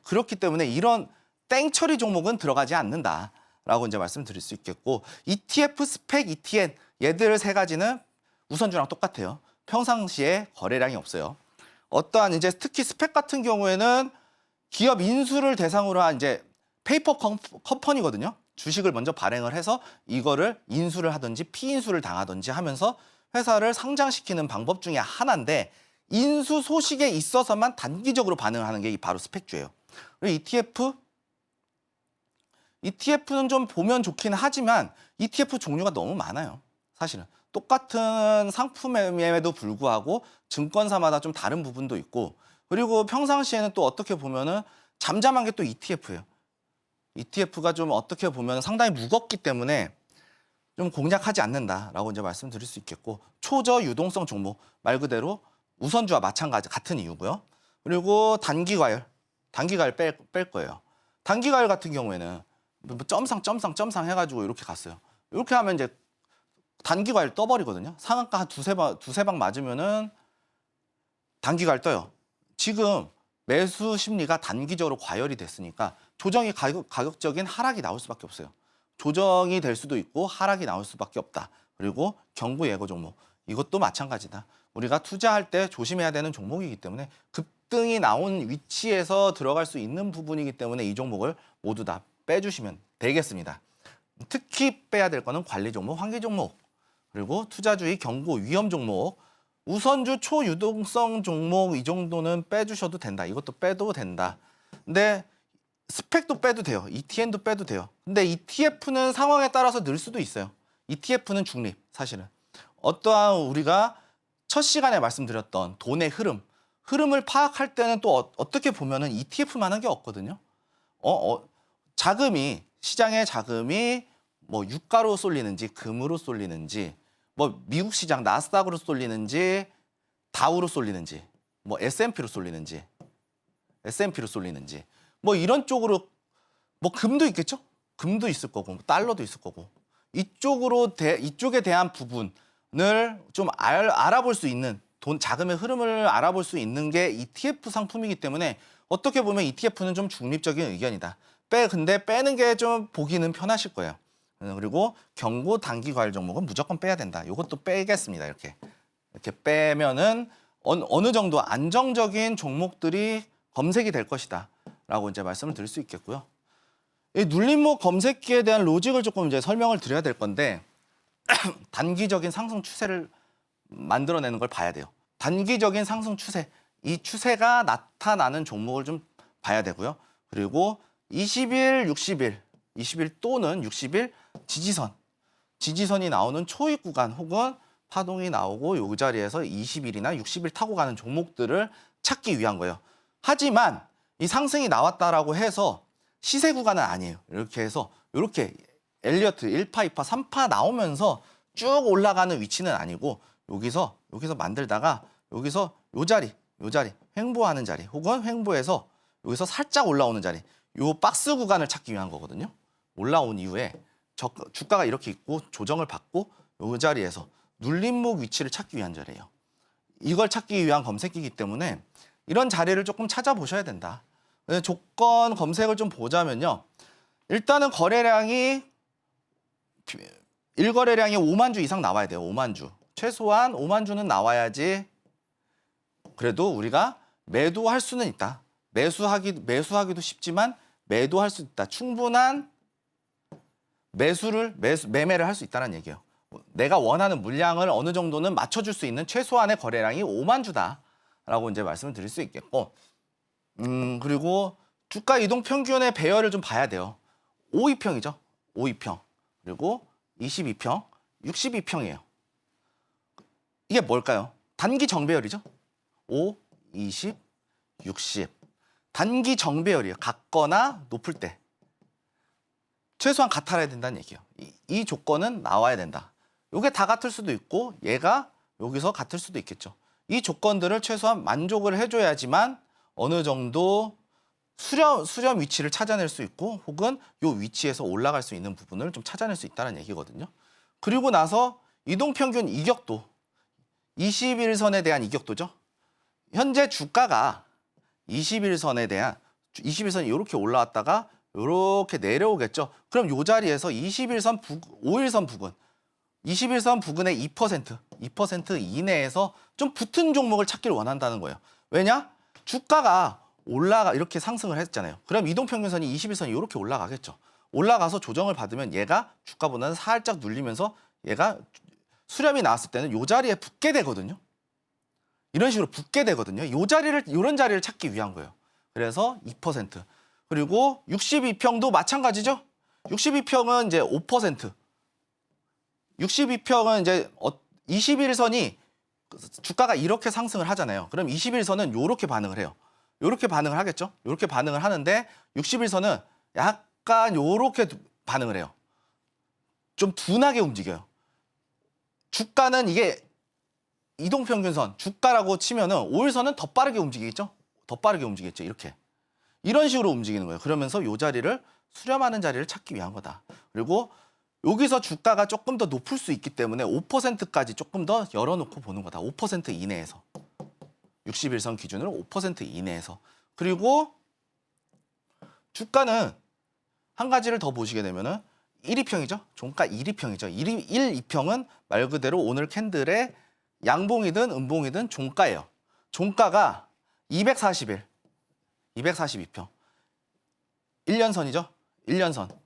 그렇기 때문에 이런 땡처리 종목은 들어가지 않는다라고 이제 말씀드릴 수 있겠고, ETF, 스펙, ETN 얘들 세 가지는 우선주랑 똑같아요. 평상시에 거래량이 없어요. 어떠한 이제 특히 스펙 같은 경우에는 기업 인수를 대상으로 한 이제 페이퍼 컴퍼니거든요. 주식을 먼저 발행을 해서 이거를 인수를 하든지 피인수를 당하든지 하면서 회사를 상장시키는 방법 중에 하나인데, 인수 소식에 있어서만 단기적으로 반응하는 게 바로 스펙주예요. 그리고 ETF는 좀 보면 좋긴 하지만 ETF 종류가 너무 많아요. 사실은 똑같은 상품임에도 불구하고 증권사마다 좀 다른 부분도 있고, 그리고 평상시에는 또 어떻게 보면은 잠잠한 게 또 ETF예요. ETF가 좀 어떻게 보면 상당히 무겁기 때문에 좀 공략하지 않는다라고 이제 말씀드릴 수 있겠고, 초저 유동성 종목 말 그대로 우선주와 마찬가지 같은 이유고요. 그리고 단기과열 뺄 거예요. 단기과열 같은 경우에는 뭐 점상 해가지고 이렇게 갔어요. 이렇게 하면 이제 단기과열 떠버리거든요. 상한가 한 두세 방 맞으면은 단기과열 떠요. 지금 매수 심리가 단기적으로 과열이 됐으니까 조정이 가격적인 하락이 나올 수밖에 없어요. 조정이 될 수도 있고 하락이 나올 수밖에 없다. 그리고 경고 예고 종목, 이것도 마찬가지다. 우리가 투자할 때 조심해야 되는 종목이기 때문에 급등이 나온 위치에서 들어갈 수 있는 부분이기 때문에 이 종목을 모두 다 빼주시면 되겠습니다. 특히 빼야 될 거는 관리 종목, 환기 종목, 그리고 투자주의, 경고, 위험 종목, 우선주, 초유동성 종목, 이 정도는 빼주셔도 된다. 이것도 빼도 된다. 근데 스펙도 빼도 돼요. ETN도 빼도 돼요. 근데 ETF는 상황에 따라서 늘 수도 있어요. ETF는 중립, 사실은. 어떠한 우리가 첫 시간에 말씀드렸던 돈의 흐름을 파악할 때는 또 어떻게 보면은 ETF만한 게 없거든요. 시장의 자금이 뭐 유가로 쏠리는지 금으로 쏠리는지, 뭐 미국 시장 나스닥으로 쏠리는지 다우로 쏠리는지, 뭐 S&P로 쏠리는지 뭐 이런 쪽으로, 뭐 금도 있겠죠? 금도 있을 거고 달러도 있을 거고, 이쪽에 대한 부분을 좀 알아볼 수 있는, 자금의 흐름을 알아볼 수 있는 게 ETF 상품이기 때문에 어떻게 보면 ETF는 좀 중립적인 의견이다. 근데 빼는 게 좀 보기는 편하실 거예요. 그리고 경고 단기 과열 종목은 무조건 빼야 된다. 이것도 빼겠습니다. 이렇게 빼면은 어느 정도 안정적인 종목들이 검색이 될 것이다 라고 이제 말씀을 드릴 수 있겠고요. 이 눌림목 검색기에 대한 로직을 조금 이제 설명을 드려야 될 건데 단기적인 상승 추세를 만들어내는 걸 봐야 돼요. 단기적인 상승 추세, 이 추세가 나타나는 종목을 좀 봐야 되고요. 그리고 20일, 60일, 20일 또는 60일 지지선이 나오는 초입 구간 혹은 파동이 나오고 이 자리에서 20일이나 60일 타고 가는 종목들을 찾기 위한 거예요. 하지만 이 상승이 나왔다라고 해서 시세 구간은 아니에요. 이렇게 해서 이렇게 엘리어트 1파, 2파, 3파 나오면서 쭉 올라가는 위치는 아니고 여기서 만들다가 여기서 요 자리 횡보하는 자리 혹은 횡보해서 여기서 살짝 올라오는 자리 요 박스 구간을 찾기 위한 거거든요. 올라온 이후에 주가가 이렇게 있고 조정을 받고 요 자리에서 눌림목 위치를 찾기 위한 자리예요. 이걸 찾기 위한 검색기이기 때문에 이런 자리를 조금 찾아보셔야 된다. 조건 검색을 좀 보자면요. 일단은 거래량이 1거래량이 5만 주 이상 나와야 돼요. 5만 주. 최소한 5만 주는 나와야지 그래도 우리가 매도할 수는 있다. 매수하기도 쉽지만 매도할 수 있다. 충분한 매매를 할 수 있다는 얘기예요. 내가 원하는 물량을 어느 정도는 맞춰줄 수 있는 최소한의 거래량이 5만 주다라고 이제 말씀을 드릴 수 있겠고, 그리고 주가 이동 평균의 배열을 좀 봐야 돼요. 5위평이죠. 5위평. 그리고 22평, 62평이에요. 이게 뭘까요? 단기 정배열이죠. 5, 20, 60. 단기 정배열이에요. 같거나 높을 때. 최소한 같아야 된다는 얘기예요. 이 조건은 나와야 된다. 이게 다 같을 수도 있고 얘가 여기서 같을 수도 있겠죠. 이 조건들을 최소한 만족을 해줘야지만 어느 정도 수렴 위치를 찾아낼 수 있고 혹은 이 위치에서 올라갈 수 있는 부분을 좀 찾아낼 수 있다는 얘기거든요. 그리고 나서 이동평균 이격도, 21선에 대한 이격도죠. 현재 주가가 21선이 이렇게 올라왔다가 이렇게 내려오겠죠. 그럼 이 자리에서 21선 5일선 부근, 21선 부근의 2% 이내에서 좀 붙은 종목을 찾기를 원한다는 거예요. 왜냐? 주가가 이렇게 상승을 했잖아요. 그럼 이동평균선이 21선이 이렇게 올라가겠죠. 올라가서 조정을 받으면 얘가 주가보다는 살짝 눌리면서 얘가 수렴이 나왔을 때는 이 자리에 붙게 되거든요. 이런 식으로 붙게 되거든요. 이런 자리를 찾기 위한 거예요. 그래서 2%. 그리고 62평도 마찬가지죠. 62평은 이제 5%. 62평은 이제 21선이 주가가 이렇게 상승을 하잖아요. 그럼 21선은 이렇게 반응을 해요. 이렇게 반응을 하겠죠. 이렇게 반응을 하는데 61선은 약간 이렇게 반응을 해요. 좀 둔하게 움직여요. 주가는 이게 이동평균선, 주가라고 치면은 5일선은 더 빠르게 움직이겠죠. 더 빠르게 움직이겠죠. 이런 식으로 움직이는 거예요. 그러면서 이 자리를 수렴하는 자리를 찾기 위한 거다. 그리고 여기서 주가가 조금 더 높을 수 있기 때문에 5%까지 조금 더 열어놓고 보는 거다. 5% 이내에서. 61선 기준으로 5% 이내에서. 그리고 주가는 한 가지를 더 보시게 되면은 1위평이죠. 종가 1위평이죠. 1, 2평은 말 그대로 오늘 캔들의 양봉이든 음봉이든 종가예요. 종가가 240일, 242평. 1년선이죠. 1년선.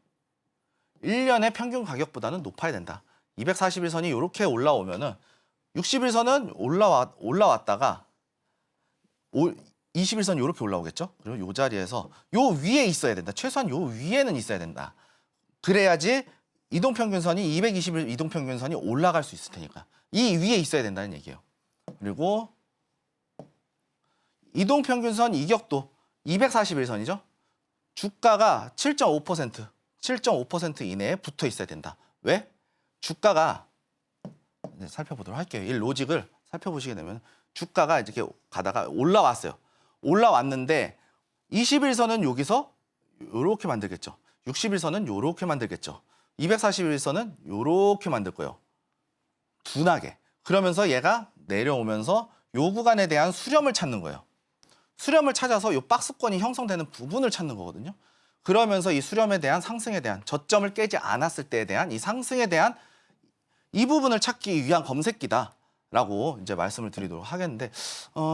1년의 평균 가격보다는 높아야 된다. 241선이 이렇게 올라오면은 61선은 올라왔다가 21선 이렇게 올라오겠죠. 그리고 이 자리에서 요 위에 있어야 된다. 최소한 요 위에는 있어야 된다. 그래야지 이동평균선이 221 이동평균선이 올라갈 수 있을 테니까 이 위에 있어야 된다는 얘기예요. 그리고 이동평균선 이격도 241선이죠. 주가가 7.5% 이내에 붙어 있어야 된다. 왜? 주가가 살펴보도록 할게요. 이 로직을 살펴보시게 되면 주가가 이렇게 가다가 올라왔어요. 올라왔는데 21선은 여기서 이렇게 만들겠죠. 61선은 이렇게 만들겠죠. 241선은 이렇게 만들 거예요. 둔하게. 그러면서 얘가 내려오면서 요 구간에 대한 수렴을 찾는 거예요. 수렴을 찾아서 요 박스권이 형성되는 부분을 찾는 거거든요. 그러면서 이 수렴에 대한 상승에 대한 저점을 깨지 않았을 때에 대한 이 상승에 대한 이 부분을 찾기 위한 검색기다라고 이제 말씀을 드리도록 하겠는데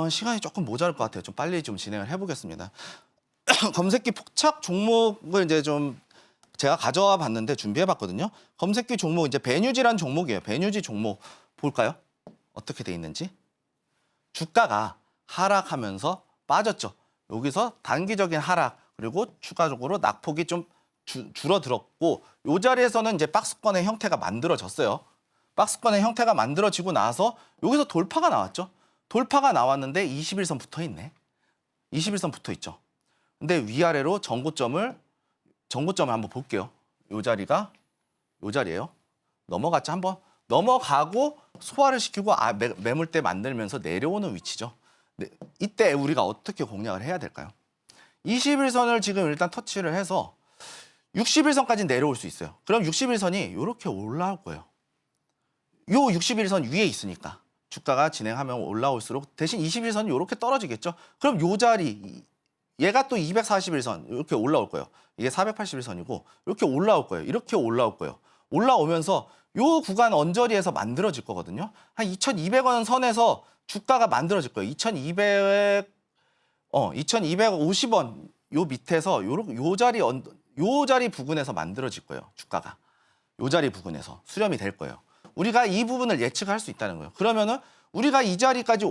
시간이 조금 모자랄 것 같아요. 좀 빨리 좀 진행을 해보겠습니다. 검색기 포착 종목을 이제 좀 제가 가져와 봤는데 준비해 봤거든요. 검색기 종목 이제 베뉴지란 종목이에요. 베뉴지 종목 볼까요? 어떻게 돼 있는지. 주가가 하락하면서 빠졌죠. 여기서 단기적인 하락 그리고 추가적으로 낙폭이 좀 줄어들었고 이 자리에서는 이제 박스권의 형태가 만들어졌어요. 박스권의 형태가 만들어지고 나서 여기서 돌파가 나왔죠. 돌파가 나왔는데 21선 붙어 있네. 21선 붙어 있죠. 근데 위아래로 전고점을 한번 볼게요. 이 자리가 이 자리예요. 넘어갔죠. 한번 넘어가고 소화를 시키고 매물대 만들면서 내려오는 위치죠. 네, 이때 우리가 어떻게 공략을 해야 될까요? 21선을 지금 일단 터치를 해서 61선까지 내려올 수 있어요. 그럼 61선이 이렇게 올라올 거예요. 요 61선 위에 있으니까 주가가 진행하면 올라올수록 대신 21선이 이렇게 떨어지겠죠. 그럼 요 자리 얘가 또 241선 이렇게 올라올 거예요. 이게 481선이고 이렇게 올라올 거예요. 이렇게 올라올 거예요. 올라오면서 요 구간 언저리에서 만들어질 거거든요. 한 2,200원 선에서 주가가 만들어질 거예요. 2,250원 요 밑에서 요 자리 부근에서 만들어질 거예요. 주가가. 요 자리 부근에서 수렴이 될 거예요. 우리가 이 부분을 예측할 수 있다는 거예요. 그러면은 우리가 이 자리까지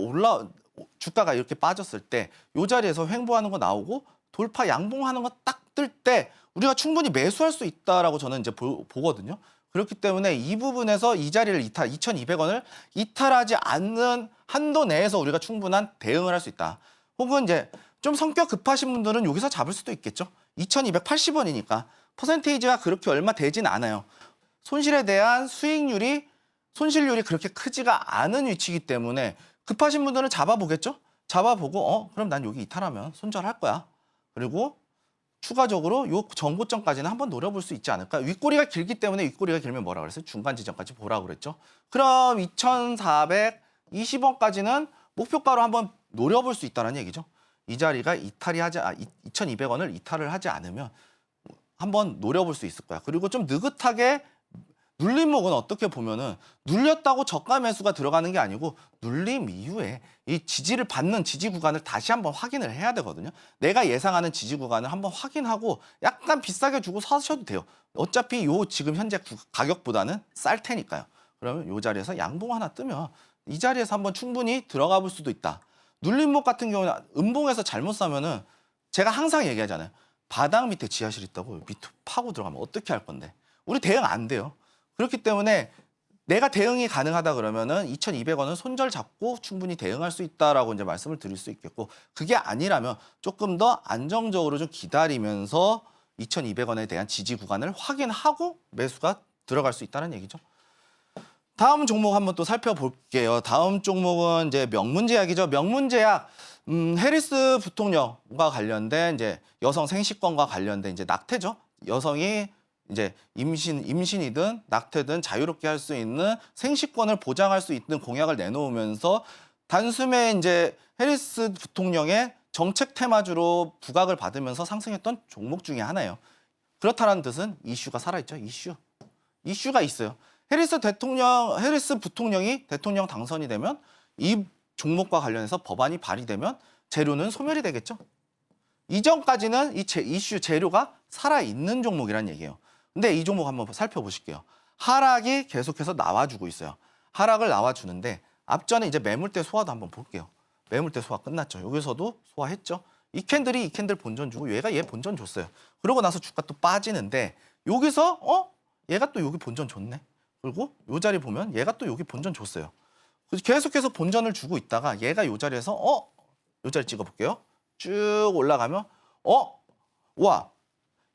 주가가 이렇게 빠졌을 때 이 자리에서 횡보하는 거 나오고 돌파 양봉하는 거 딱 뜰 때 우리가 충분히 매수할 수 있다라고 저는 이제 보거든요. 그렇기 때문에 이 부분에서 이 자리를 2,200원을 이탈하지 않는 한도 내에서 우리가 충분한 대응을 할 수 있다. 혹은 이제 좀 성격 급하신 분들은 여기서 잡을 수도 있겠죠. 2,280원이니까 퍼센테이지가 그렇게 얼마 되진 않아요. 손실에 대한 손실률이 그렇게 크지가 않은 위치이기 때문에 급하신 분들은 잡아보겠죠? 잡아보고 그럼 난 여기 이탈하면 손절할 거야. 그리고 추가적으로 요 전고점까지는 한번 노려볼 수 있지 않을까? 윗꼬리가 길기 때문에 윗꼬리가 길면 뭐라 그랬어요? 중간 지점까지 보라고 그랬죠? 그럼 2,420원까지는 목표가로 한번 노려볼 수 있다는 얘기죠. 이 자리가 2,200원을 이탈을 하지 않으면 한번 노려볼 수 있을 거야. 그리고 좀 느긋하게 눌림목은 어떻게 보면은 눌렸다고 저가 매수가 들어가는 게 아니고 눌림 이후에 이 지지를 받는 지지 구간을 다시 한번 확인을 해야 되거든요. 내가 예상하는 지지 구간을 한번 확인하고 약간 비싸게 주고 사셔도 돼요. 어차피 요 지금 현재 가격보다는 쌀 테니까요. 그러면 요 자리에서 양봉 하나 뜨면 이 자리에서 한번 충분히 들어가 볼 수도 있다. 눌림목 같은 경우는 음봉에서 잘못 사면은 제가 항상 얘기하잖아요. 바닥 밑에 지하실 있다고 밑에 파고 들어가면 어떻게 할 건데? 우리 대응 안 돼요. 그렇기 때문에 내가 대응이 가능하다 그러면은 2,200원은 손절 잡고 충분히 대응할 수 있다라고 이제 말씀을 드릴 수 있겠고 그게 아니라면 조금 더 안정적으로 좀 기다리면서 2,200원에 대한 지지 구간을 확인하고 매수가 들어갈 수 있다는 얘기죠. 다음 종목 한번 또 살펴볼게요. 다음 종목은 이제 명문제약이죠. 명문제약 해리스 부통령과 관련된 이제 여성 생식권과 관련된 이제 낙태죠. 여성이 이제 임신이든 낙태든 자유롭게 할 수 있는 생식권을 보장할 수 있는 공약을 내놓으면서 단숨에 이제 해리스 부통령의 정책 테마주로 부각을 받으면서 상승했던 종목 중에 하나예요. 그렇다는 뜻은 이슈가 살아있죠. 이슈가 있어요. 해리스 부통령이 대통령 당선이 되면 이 종목과 관련해서 법안이 발의되면 재료는 소멸이 되겠죠. 이전까지는 이슈 재료가 살아있는 종목이란 얘기예요. 근데 이 종목 한번 살펴보실게요. 하락이 계속해서 나와주고 있어요. 하락을 나와주는데 앞전에 이제 매물대 소화도 한번 볼게요. 매물대 소화 끝났죠. 여기서도 소화했죠. 이 캔들 본전 주고 얘가 얘 본전 줬어요. 그러고 나서 주가 또 빠지는데 여기서 얘가 또 여기 본전 줬네. 그리고 요 자리 보면 얘가 또 여기 본전 줬어요. 계속해서 본전을 주고 있다가 얘가 요 자리에서 요 자리 찍어볼게요. 쭉 올라가면 와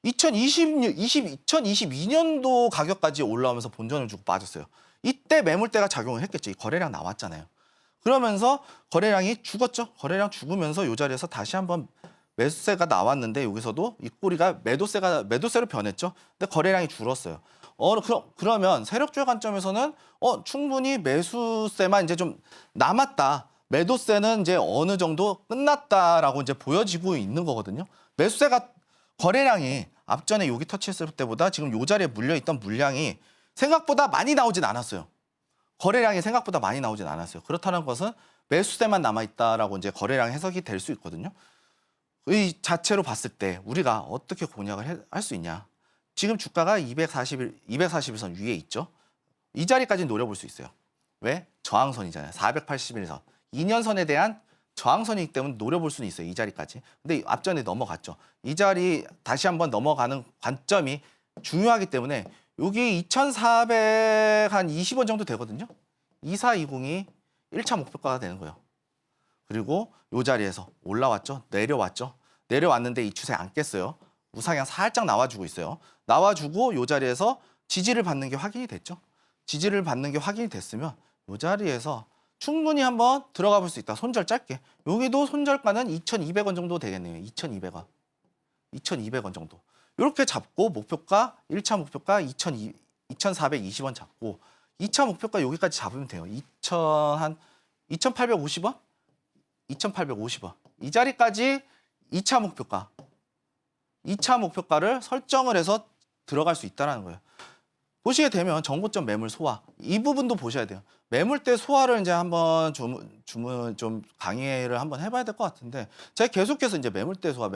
2022년도 가격까지 올라오면서 본전을 주고 빠졌어요. 이때 매물대가 작용을 했겠죠. 이 거래량 나왔잖아요. 그러면서 거래량이 죽었죠. 거래량 죽으면서 이 자리에서 다시 한번 매수세가 나왔는데 여기서도 이 꼬리가 매도세로 변했죠. 근데 거래량이 줄었어요. 그러면 세력주의 관점에서는 충분히 매수세만 이제 좀 남았다. 매도세는 이제 어느 정도 끝났다라고 이제 보여지고 있는 거거든요. 매수세가 거래량이 앞전에 여기 터치했을 때보다 지금 요 자리에 물려있던 물량이 생각보다 많이 나오진 않았어요. 거래량이 생각보다 많이 나오진 않았어요. 그렇다는 것은 매수세만 남아있다라고 이제 거래량 해석이 될 수 있거든요. 이 자체로 봤을 때 우리가 어떻게 공략을 할 수 있냐. 지금 주가가 241선 위에 있죠. 이 자리까지 노려볼 수 있어요. 왜? 저항선이잖아요. 481선. 2년선에 대한 저항선이기 때문에 노려볼 수는 있어요. 이 자리까지. 근데 앞전에 넘어갔죠. 이 자리 다시 한번 넘어가는 관점이 중요하기 때문에 여기 2,420원 정도 되거든요. 2420이 1차 목표가가 되는 거예요. 그리고 이 자리에서 올라왔죠. 내려왔죠. 내려왔는데 이 추세 안 깼어요. 우상향 살짝 나와주고 있어요. 나와주고 이 자리에서 지지를 받는 게 확인이 됐죠. 지지를 받는 게 확인이 됐으면 이 자리에서 충분히 한번 들어가 볼 수 있다. 손절 짧게. 여기도 손절가는 2,200원 정도 되겠네요. 2,200원. 2,200원 정도. 이렇게 잡고 목표가 1차 목표가 2,420원 잡고 2차 목표가 여기까지 잡으면 돼요. 2,850원? 2,850원. 이 자리까지 2차 목표가. 2차 목표가를 설정을 해서 들어갈 수 있다는 거예요. 보시게 되면 정고점 매물 소화. 이 부분도 보셔야 돼요. 매물대 소화를 이제 한번 좀 강의를 한번 해봐야 될 것 같은데 제가 계속해서 이제 매물대 소화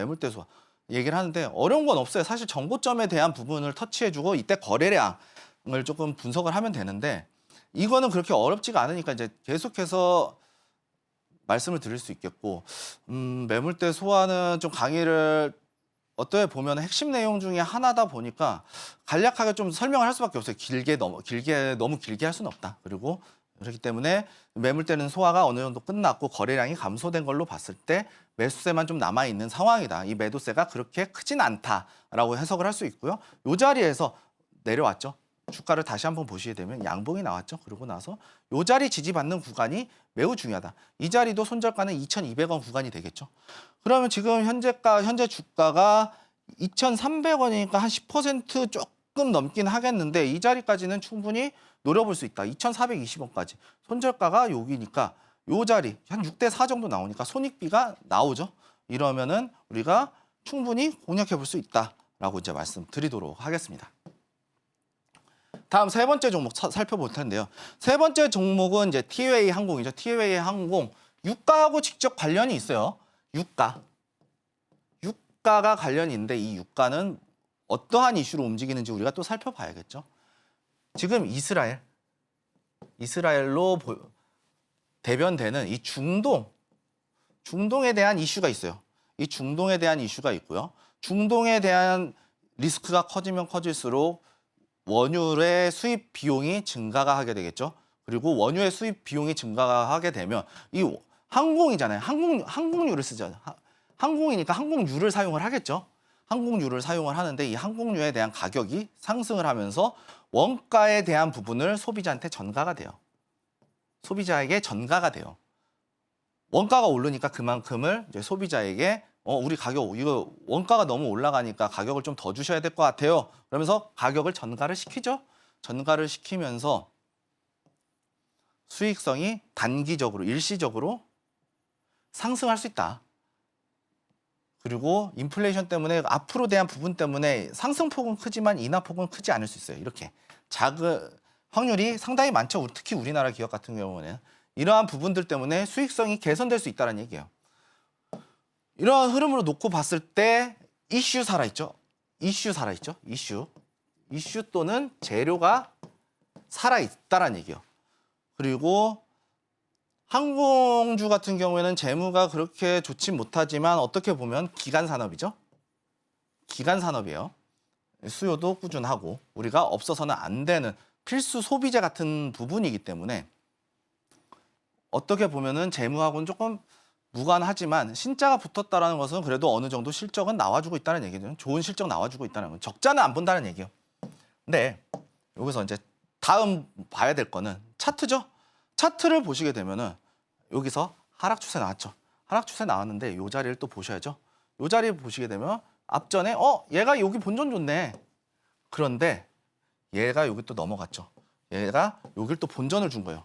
얘기를 하는데 어려운 건 없어요. 사실 정고점에 대한 부분을 터치해주고 이때 거래량을 조금 분석을 하면 되는데 이거는 그렇게 어렵지가 않으니까 이제 계속해서 말씀을 드릴 수 있겠고 매물대 소화는 좀 강의를 어떻게 보면 핵심 내용 중에 하나다 보니까 간략하게 좀 설명을 할 수밖에 없어요. 너무 길게 할 수는 없다. 그리고 그렇기 때문에 매물대는 소화가 어느 정도 끝났고 거래량이 감소된 걸로 봤을 때 매수세만 좀 남아있는 상황이다. 이 매도세가 그렇게 크진 않다라고 해석을 할 수 있고요. 이 자리에서 내려왔죠. 주가를 다시 한번 보시게 되면 양봉이 나왔죠. 그러고 나서 이 자리 지지받는 구간이 매우 중요하다. 이 자리도 손절가는 2,200원 구간이 되겠죠. 그러면 지금 현재 주가가 2,300원이니까 한 10% 조금 넘긴 하겠는데 이 자리까지는 충분히 노려볼 수 있다. 2,420원까지. 손절가가 여기니까 이 자리 한 6대4 정도 나오니까 손익비가 나오죠. 이러면은 우리가 충분히 공략해 볼 수 있다라고 이제 말씀드리도록 하겠습니다. 다음 세 번째 종목 살펴볼 텐데요. 세 번째 종목은 이제 티웨이 항공이죠. 티웨이 항공 유가하고 직접 관련이 있어요. 유가가 관련이 있는데 이 유가는 어떠한 이슈로 움직이는지 우리가 또 살펴봐야겠죠. 지금 이스라엘로 대변되는 이 중동에 대한 이슈가 있어요. 이 중동에 대한 이슈가 있고요. 중동에 대한 리스크가 커지면 커질수록 원유의 수입 비용이 증가가 하게 되겠죠. 그리고 원유의 수입 비용이 증가가 하게 되면 이 항공이잖아요. 항공유를 쓰죠. 항공이니까 항공유를 사용을 하겠죠. 항공유를 사용을 하는데 이 항공유에 대한 가격이 상승을 하면서 원가에 대한 부분을 소비자한테 전가가 돼요. 소비자에게 전가가 돼요. 원가가 오르니까 그만큼을 이제 소비자에게 우리 가격 이거 원가가 너무 올라가니까 가격을 좀 더 주셔야 될 것 같아요. 그러면서 가격을 전가를 시키죠. 전가를 시키면서 수익성이 단기적으로 일시적으로 상승할 수 있다. 그리고 인플레이션 때문에 앞으로 대한 부분 때문에 상승폭은 크지만 인하폭은 크지 않을 수 있어요. 이렇게 작은 확률이 상당히 많죠. 특히 우리나라 기업 같은 경우는 이러한 부분들 때문에 수익성이 개선될 수 있다는 얘기예요. 이러한 흐름으로 놓고 봤을 때 이슈 살아있죠. 이슈 또는 재료가 살아있다는 얘기예요. 그리고 항공주 같은 경우에는 재무가 그렇게 좋지 못하지만 어떻게 보면 기간 산업이죠. 기간 산업이에요. 수요도 꾸준하고 우리가 없어서는 안 되는 필수 소비재 같은 부분이기 때문에 어떻게 보면은 재무하고는 조금 무관하지만 신자가 붙었다는 것은 그래도 어느 정도 실적은 나와주고 있다는 얘기죠. 좋은 실적 나와주고 있다는 건 적자는 안 본다는 얘기예요. 근데 여기서 이제 다음 봐야 될 거는 차트죠. 차트를 보시게 되면은 여기서 하락 추세 나왔죠. 하락 추세 나왔는데 이 자리를 또 보셔야죠. 이 자리 보시게 되면 앞전에 얘가 여기 본전 좋네. 그런데 얘가 여기 또 넘어갔죠. 얘가 여길 또 본전을 준 거예요.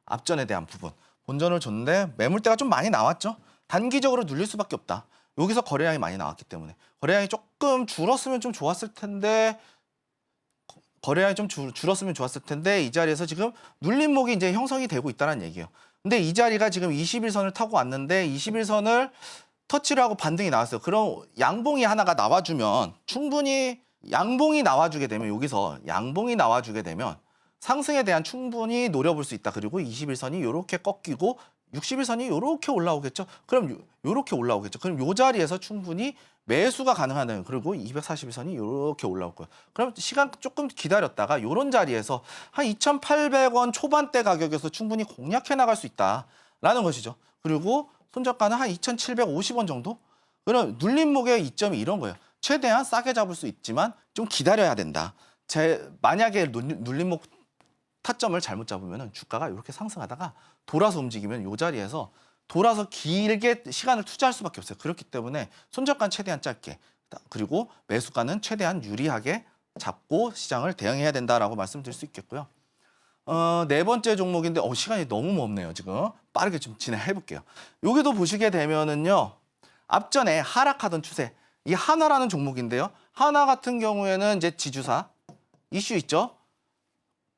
앞전에 대한 부분. 본전을 줬는데 매물대가 좀 많이 나왔죠. 단기적으로 눌릴 수밖에 없다. 여기서 거래량이 많이 나왔기 때문에 거래량이 조금 줄었으면 좀 좋았을 텐데 이 자리에서 지금 눌림목이 이제 형성이 되고 있다는 얘기예요. 근데 이 자리가 지금 21선을 타고 왔는데 21선을 터치를 하고 반등이 나왔어요. 그럼 양봉이 하나가 나와주면 충분히 양봉이 나와주게 되면 여기서 양봉이 나와주게 되면 상승에 대한 충분히 노려볼 수 있다. 그리고 21선이 이렇게 꺾이고 61선이 이렇게 올라오겠죠. 그럼 이렇게 올라오겠죠. 그럼 이 자리에서 충분히 매수가 가능하다는 그리고 241선이 이렇게 올라올 거예요. 그럼 시간 조금 기다렸다가 이런 자리에서 한 2,800원 초반대 가격에서 충분히 공략해 나갈 수 있다라는 것이죠. 그리고 손절가는 한 2,750원 정도? 그럼 눌림목의 이점이 이런 거예요. 최대한 싸게 잡을 수 있지만 좀 기다려야 된다. 만약에 눌림목 타점을 잘못 잡으면 주가가 이렇게 상승하다가 돌아서 움직이면 이 자리에서 돌아서 길게 시간을 투자할 수밖에 없어요. 그렇기 때문에 손절가는 최대한 짧게 그리고 매수가는 최대한 유리하게 잡고 시장을 대응해야 된다라고 말씀드릴 수 있겠고요. 네 번째 종목인데 시간이 너무 없네요. 지금 빠르게 좀 진행해 볼게요. 여기도 보시게 되면은요. 앞전에 하락하던 추세 이 하나라는 종목인데요. 하나 같은 경우에는 이제 지주사 이슈 있죠.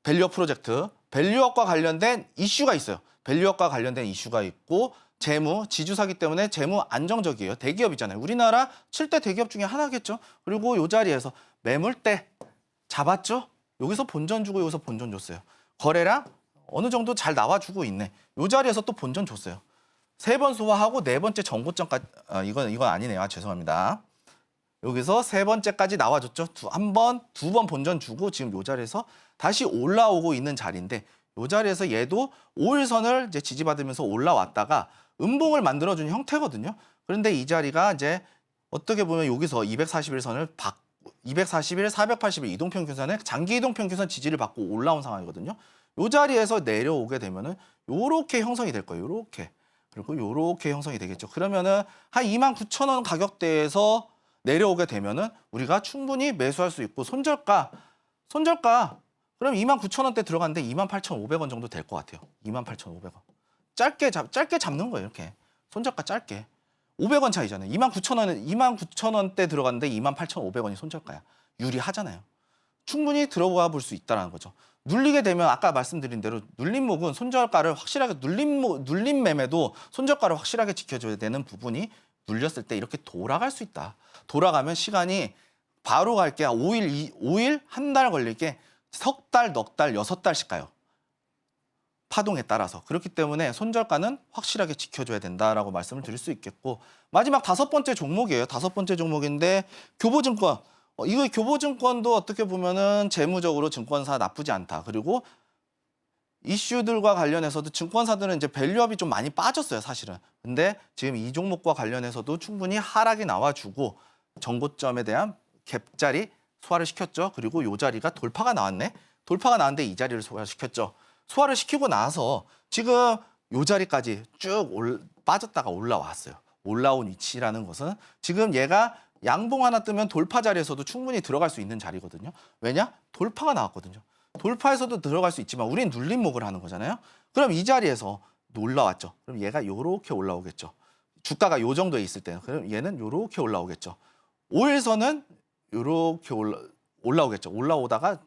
밸류업 프로젝트, 밸류업과 관련된 이슈가 있어요. 밸류업과 관련된 이슈가 있고 재무, 지주사기 때문에 재무 안정적이에요. 대기업이잖아요. 우리나라 7대 대기업 중에 하나겠죠. 그리고 이 자리에서 매물대 잡았죠. 여기서 본전 주고 여기서 본전 줬어요. 거래량 어느 정도 잘 나와주고 있네. 이 자리에서 또 본전 줬어요. 3번 소화하고 4번째 정고점까지 이건 아니네요. 죄송합니다. 여기서 3번째까지 나와줬죠. 한 번, 2번 본전 주고 지금 이 자리에서 다시 올라오고 있는 자리인데 이 자리에서 얘도 5일선을 이제 지지받으면서 올라왔다가 음봉을 만들어주는 형태거든요. 그런데 이 자리가 이제 어떻게 보면 여기서 241선을 241, 481 이동평균선의 장기 이동평균선 지지를 받고 올라온 상황이거든요. 이 자리에서 내려오게 되면은 요렇게 형성이 될 거예요. 요렇게. 그리고 요렇게 형성이 되겠죠. 그러면은 한 29,000원 가격대에서 내려오게 되면은 우리가 충분히 매수할 수 있고 손절가 그럼 29,000원대 들어갔는데 28,500원 정도 될 것 같아요. 28,500원. 짧게 잡는 거예요. 이렇게. 손절가 짧게. 500원 차이잖아요. 29,000원대 들어갔는데 28,500원이 손절가야. 유리하잖아요. 충분히 들어가 볼 수 있다는 거죠. 눌리게 되면 아까 말씀드린 대로 눌림목은 손절가를 확실하게 눌림 매매도 손절가를 확실하게 지켜줘야 되는 부분이 눌렸을 때 이렇게 돌아갈 수 있다. 돌아가면 시간이 바로 갈게 5일, 한 달 걸리게 석 달, 넉 달, 6달씩 가요. 파동에 따라서. 그렇기 때문에 손절가는 확실하게 지켜줘야 된다라고 말씀을 드릴 수 있겠고 마지막 5번째 종목이에요. 5번째 종목인데 교보증권. 이거 교보증권도 어떻게 보면은 재무적으로 증권사 나쁘지 않다. 그리고 이슈들과 관련해서도 증권사들은 이제 밸류업이 좀 많이 빠졌어요, 사실은. 근데 지금 이 종목과 관련해서도 충분히 하락이 나와주고 정고점에 대한 갭자리 소화를 시켰죠. 그리고 이 자리가 돌파가 나왔네. 돌파가 나왔는데 이 자리를 소화시켰죠. 소화를 시키고 나서 지금 이 자리까지 쭉 빠졌다가 올라왔어요. 올라온 위치라는 것은 지금 얘가 양봉 하나 뜨면 돌파 자리에서도 충분히 들어갈 수 있는 자리거든요. 왜냐? 돌파가 나왔거든요. 돌파에서도 들어갈 수 있지만 우린 눌림목을 하는 거잖아요. 그럼 이 자리에서 올라왔죠. 그럼 얘가 요렇게 올라오겠죠. 주가가 요 정도에 있을 때는. 그럼 얘는 요렇게 올라오겠죠. 5일선은 요렇게 올라오겠죠. 올라오다가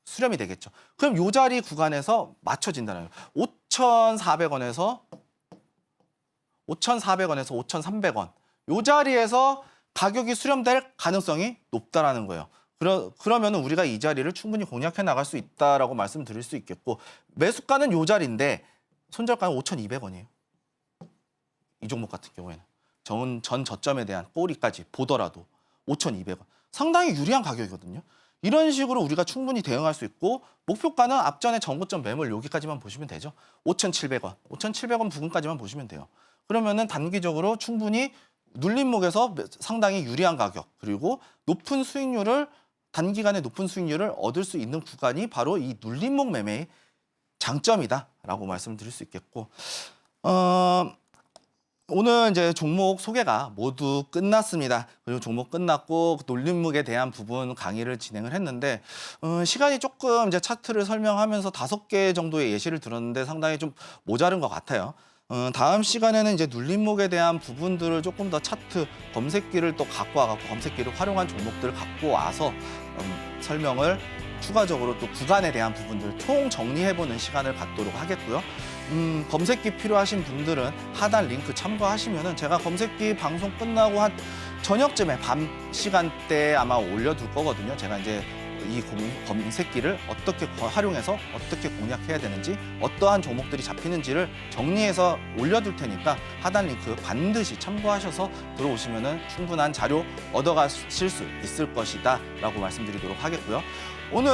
수렴이 되겠죠. 그럼 요 자리 구간에서 맞춰진다는 거예요. 5,400원에서 5,300원. 요 자리에서 가격이 수렴될 가능성이 높다라는 거예요. 그러면 우리가 이 자리를 충분히 공략해 나갈 수 있다라고 말씀드릴 수 있겠고 매수가는 요 자리인데 손절가는 5,200원이에요. 이 종목 같은 경우에는 전 저점에 대한 꼬리까지 보더라도 5,200원. 상당히 유리한 가격이거든요. 이런 식으로 우리가 충분히 대응할 수 있고 목표가는 앞전에 정고점 매물 여기까지만 보시면 되죠. 5,700원. 5,700원 부근까지만 보시면 돼요. 그러면은 단기적으로 충분히 눌림목에서 상당히 유리한 가격 그리고 단기간에 높은 수익률을 얻을 수 있는 구간이 바로 이 눌림목 매매의 장점이다라고 말씀드릴 수 있겠고 오늘 이제 종목 소개가 모두 끝났습니다. 그리고 종목 끝났고 눌림목에 대한 부분 강의를 진행을 했는데 시간이 조금 이제 차트를 설명하면서 5개 정도의 예시를 들었는데 상당히 좀 모자른 것 같아요. 다음 시간에는 이제 눌림목에 대한 부분들을 조금 더 차트 검색기를 또 갖고 와갖고 검색기를 활용한 종목들을 갖고 와서 설명을 추가적으로 또 구간에 대한 부분들 총 정리해보는 시간을 갖도록 하겠고요. 검색기 필요하신 분들은 하단 링크 참고하시면은 제가 검색기 방송 끝나고 한 저녁쯤에 밤 시간대에 아마 올려둘 거거든요. 제가 이제 이 검색기를 어떻게 활용해서 어떻게 공략해야 되는지, 어떠한 종목들이 잡히는지를 정리해서 올려둘 테니까 하단 링크 반드시 참고하셔서 들어오시면은 충분한 자료 얻어가실 수 있을 것이다라고 말씀드리도록 하겠고요. 오늘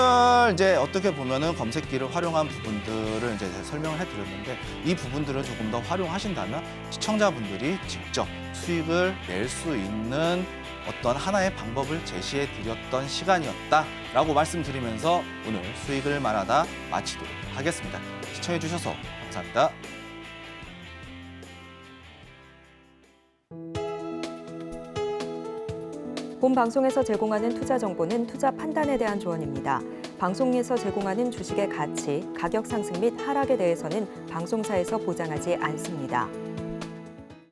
이제 어떻게 보면은 검색기를 활용한 부분들을 이제 설명을 해드렸는데, 이 부분들을 조금 더 활용하신다면 시청자분들이 직접 수익을 낼 수 있는 어떤 하나의 방법을 제시해 드렸던 시간이었다라고 말씀드리면서 오늘 수익을 말하다 마치도록 하겠습니다. 시청해 주셔서 감사합니다. 본 방송에서 제공하는 투자 정보는 투자 판단에 대한 조언입니다. 방송에서 제공하는 주식의 가치, 가격 상승 및 하락에 대해서는 방송사에서 보장하지 않습니다.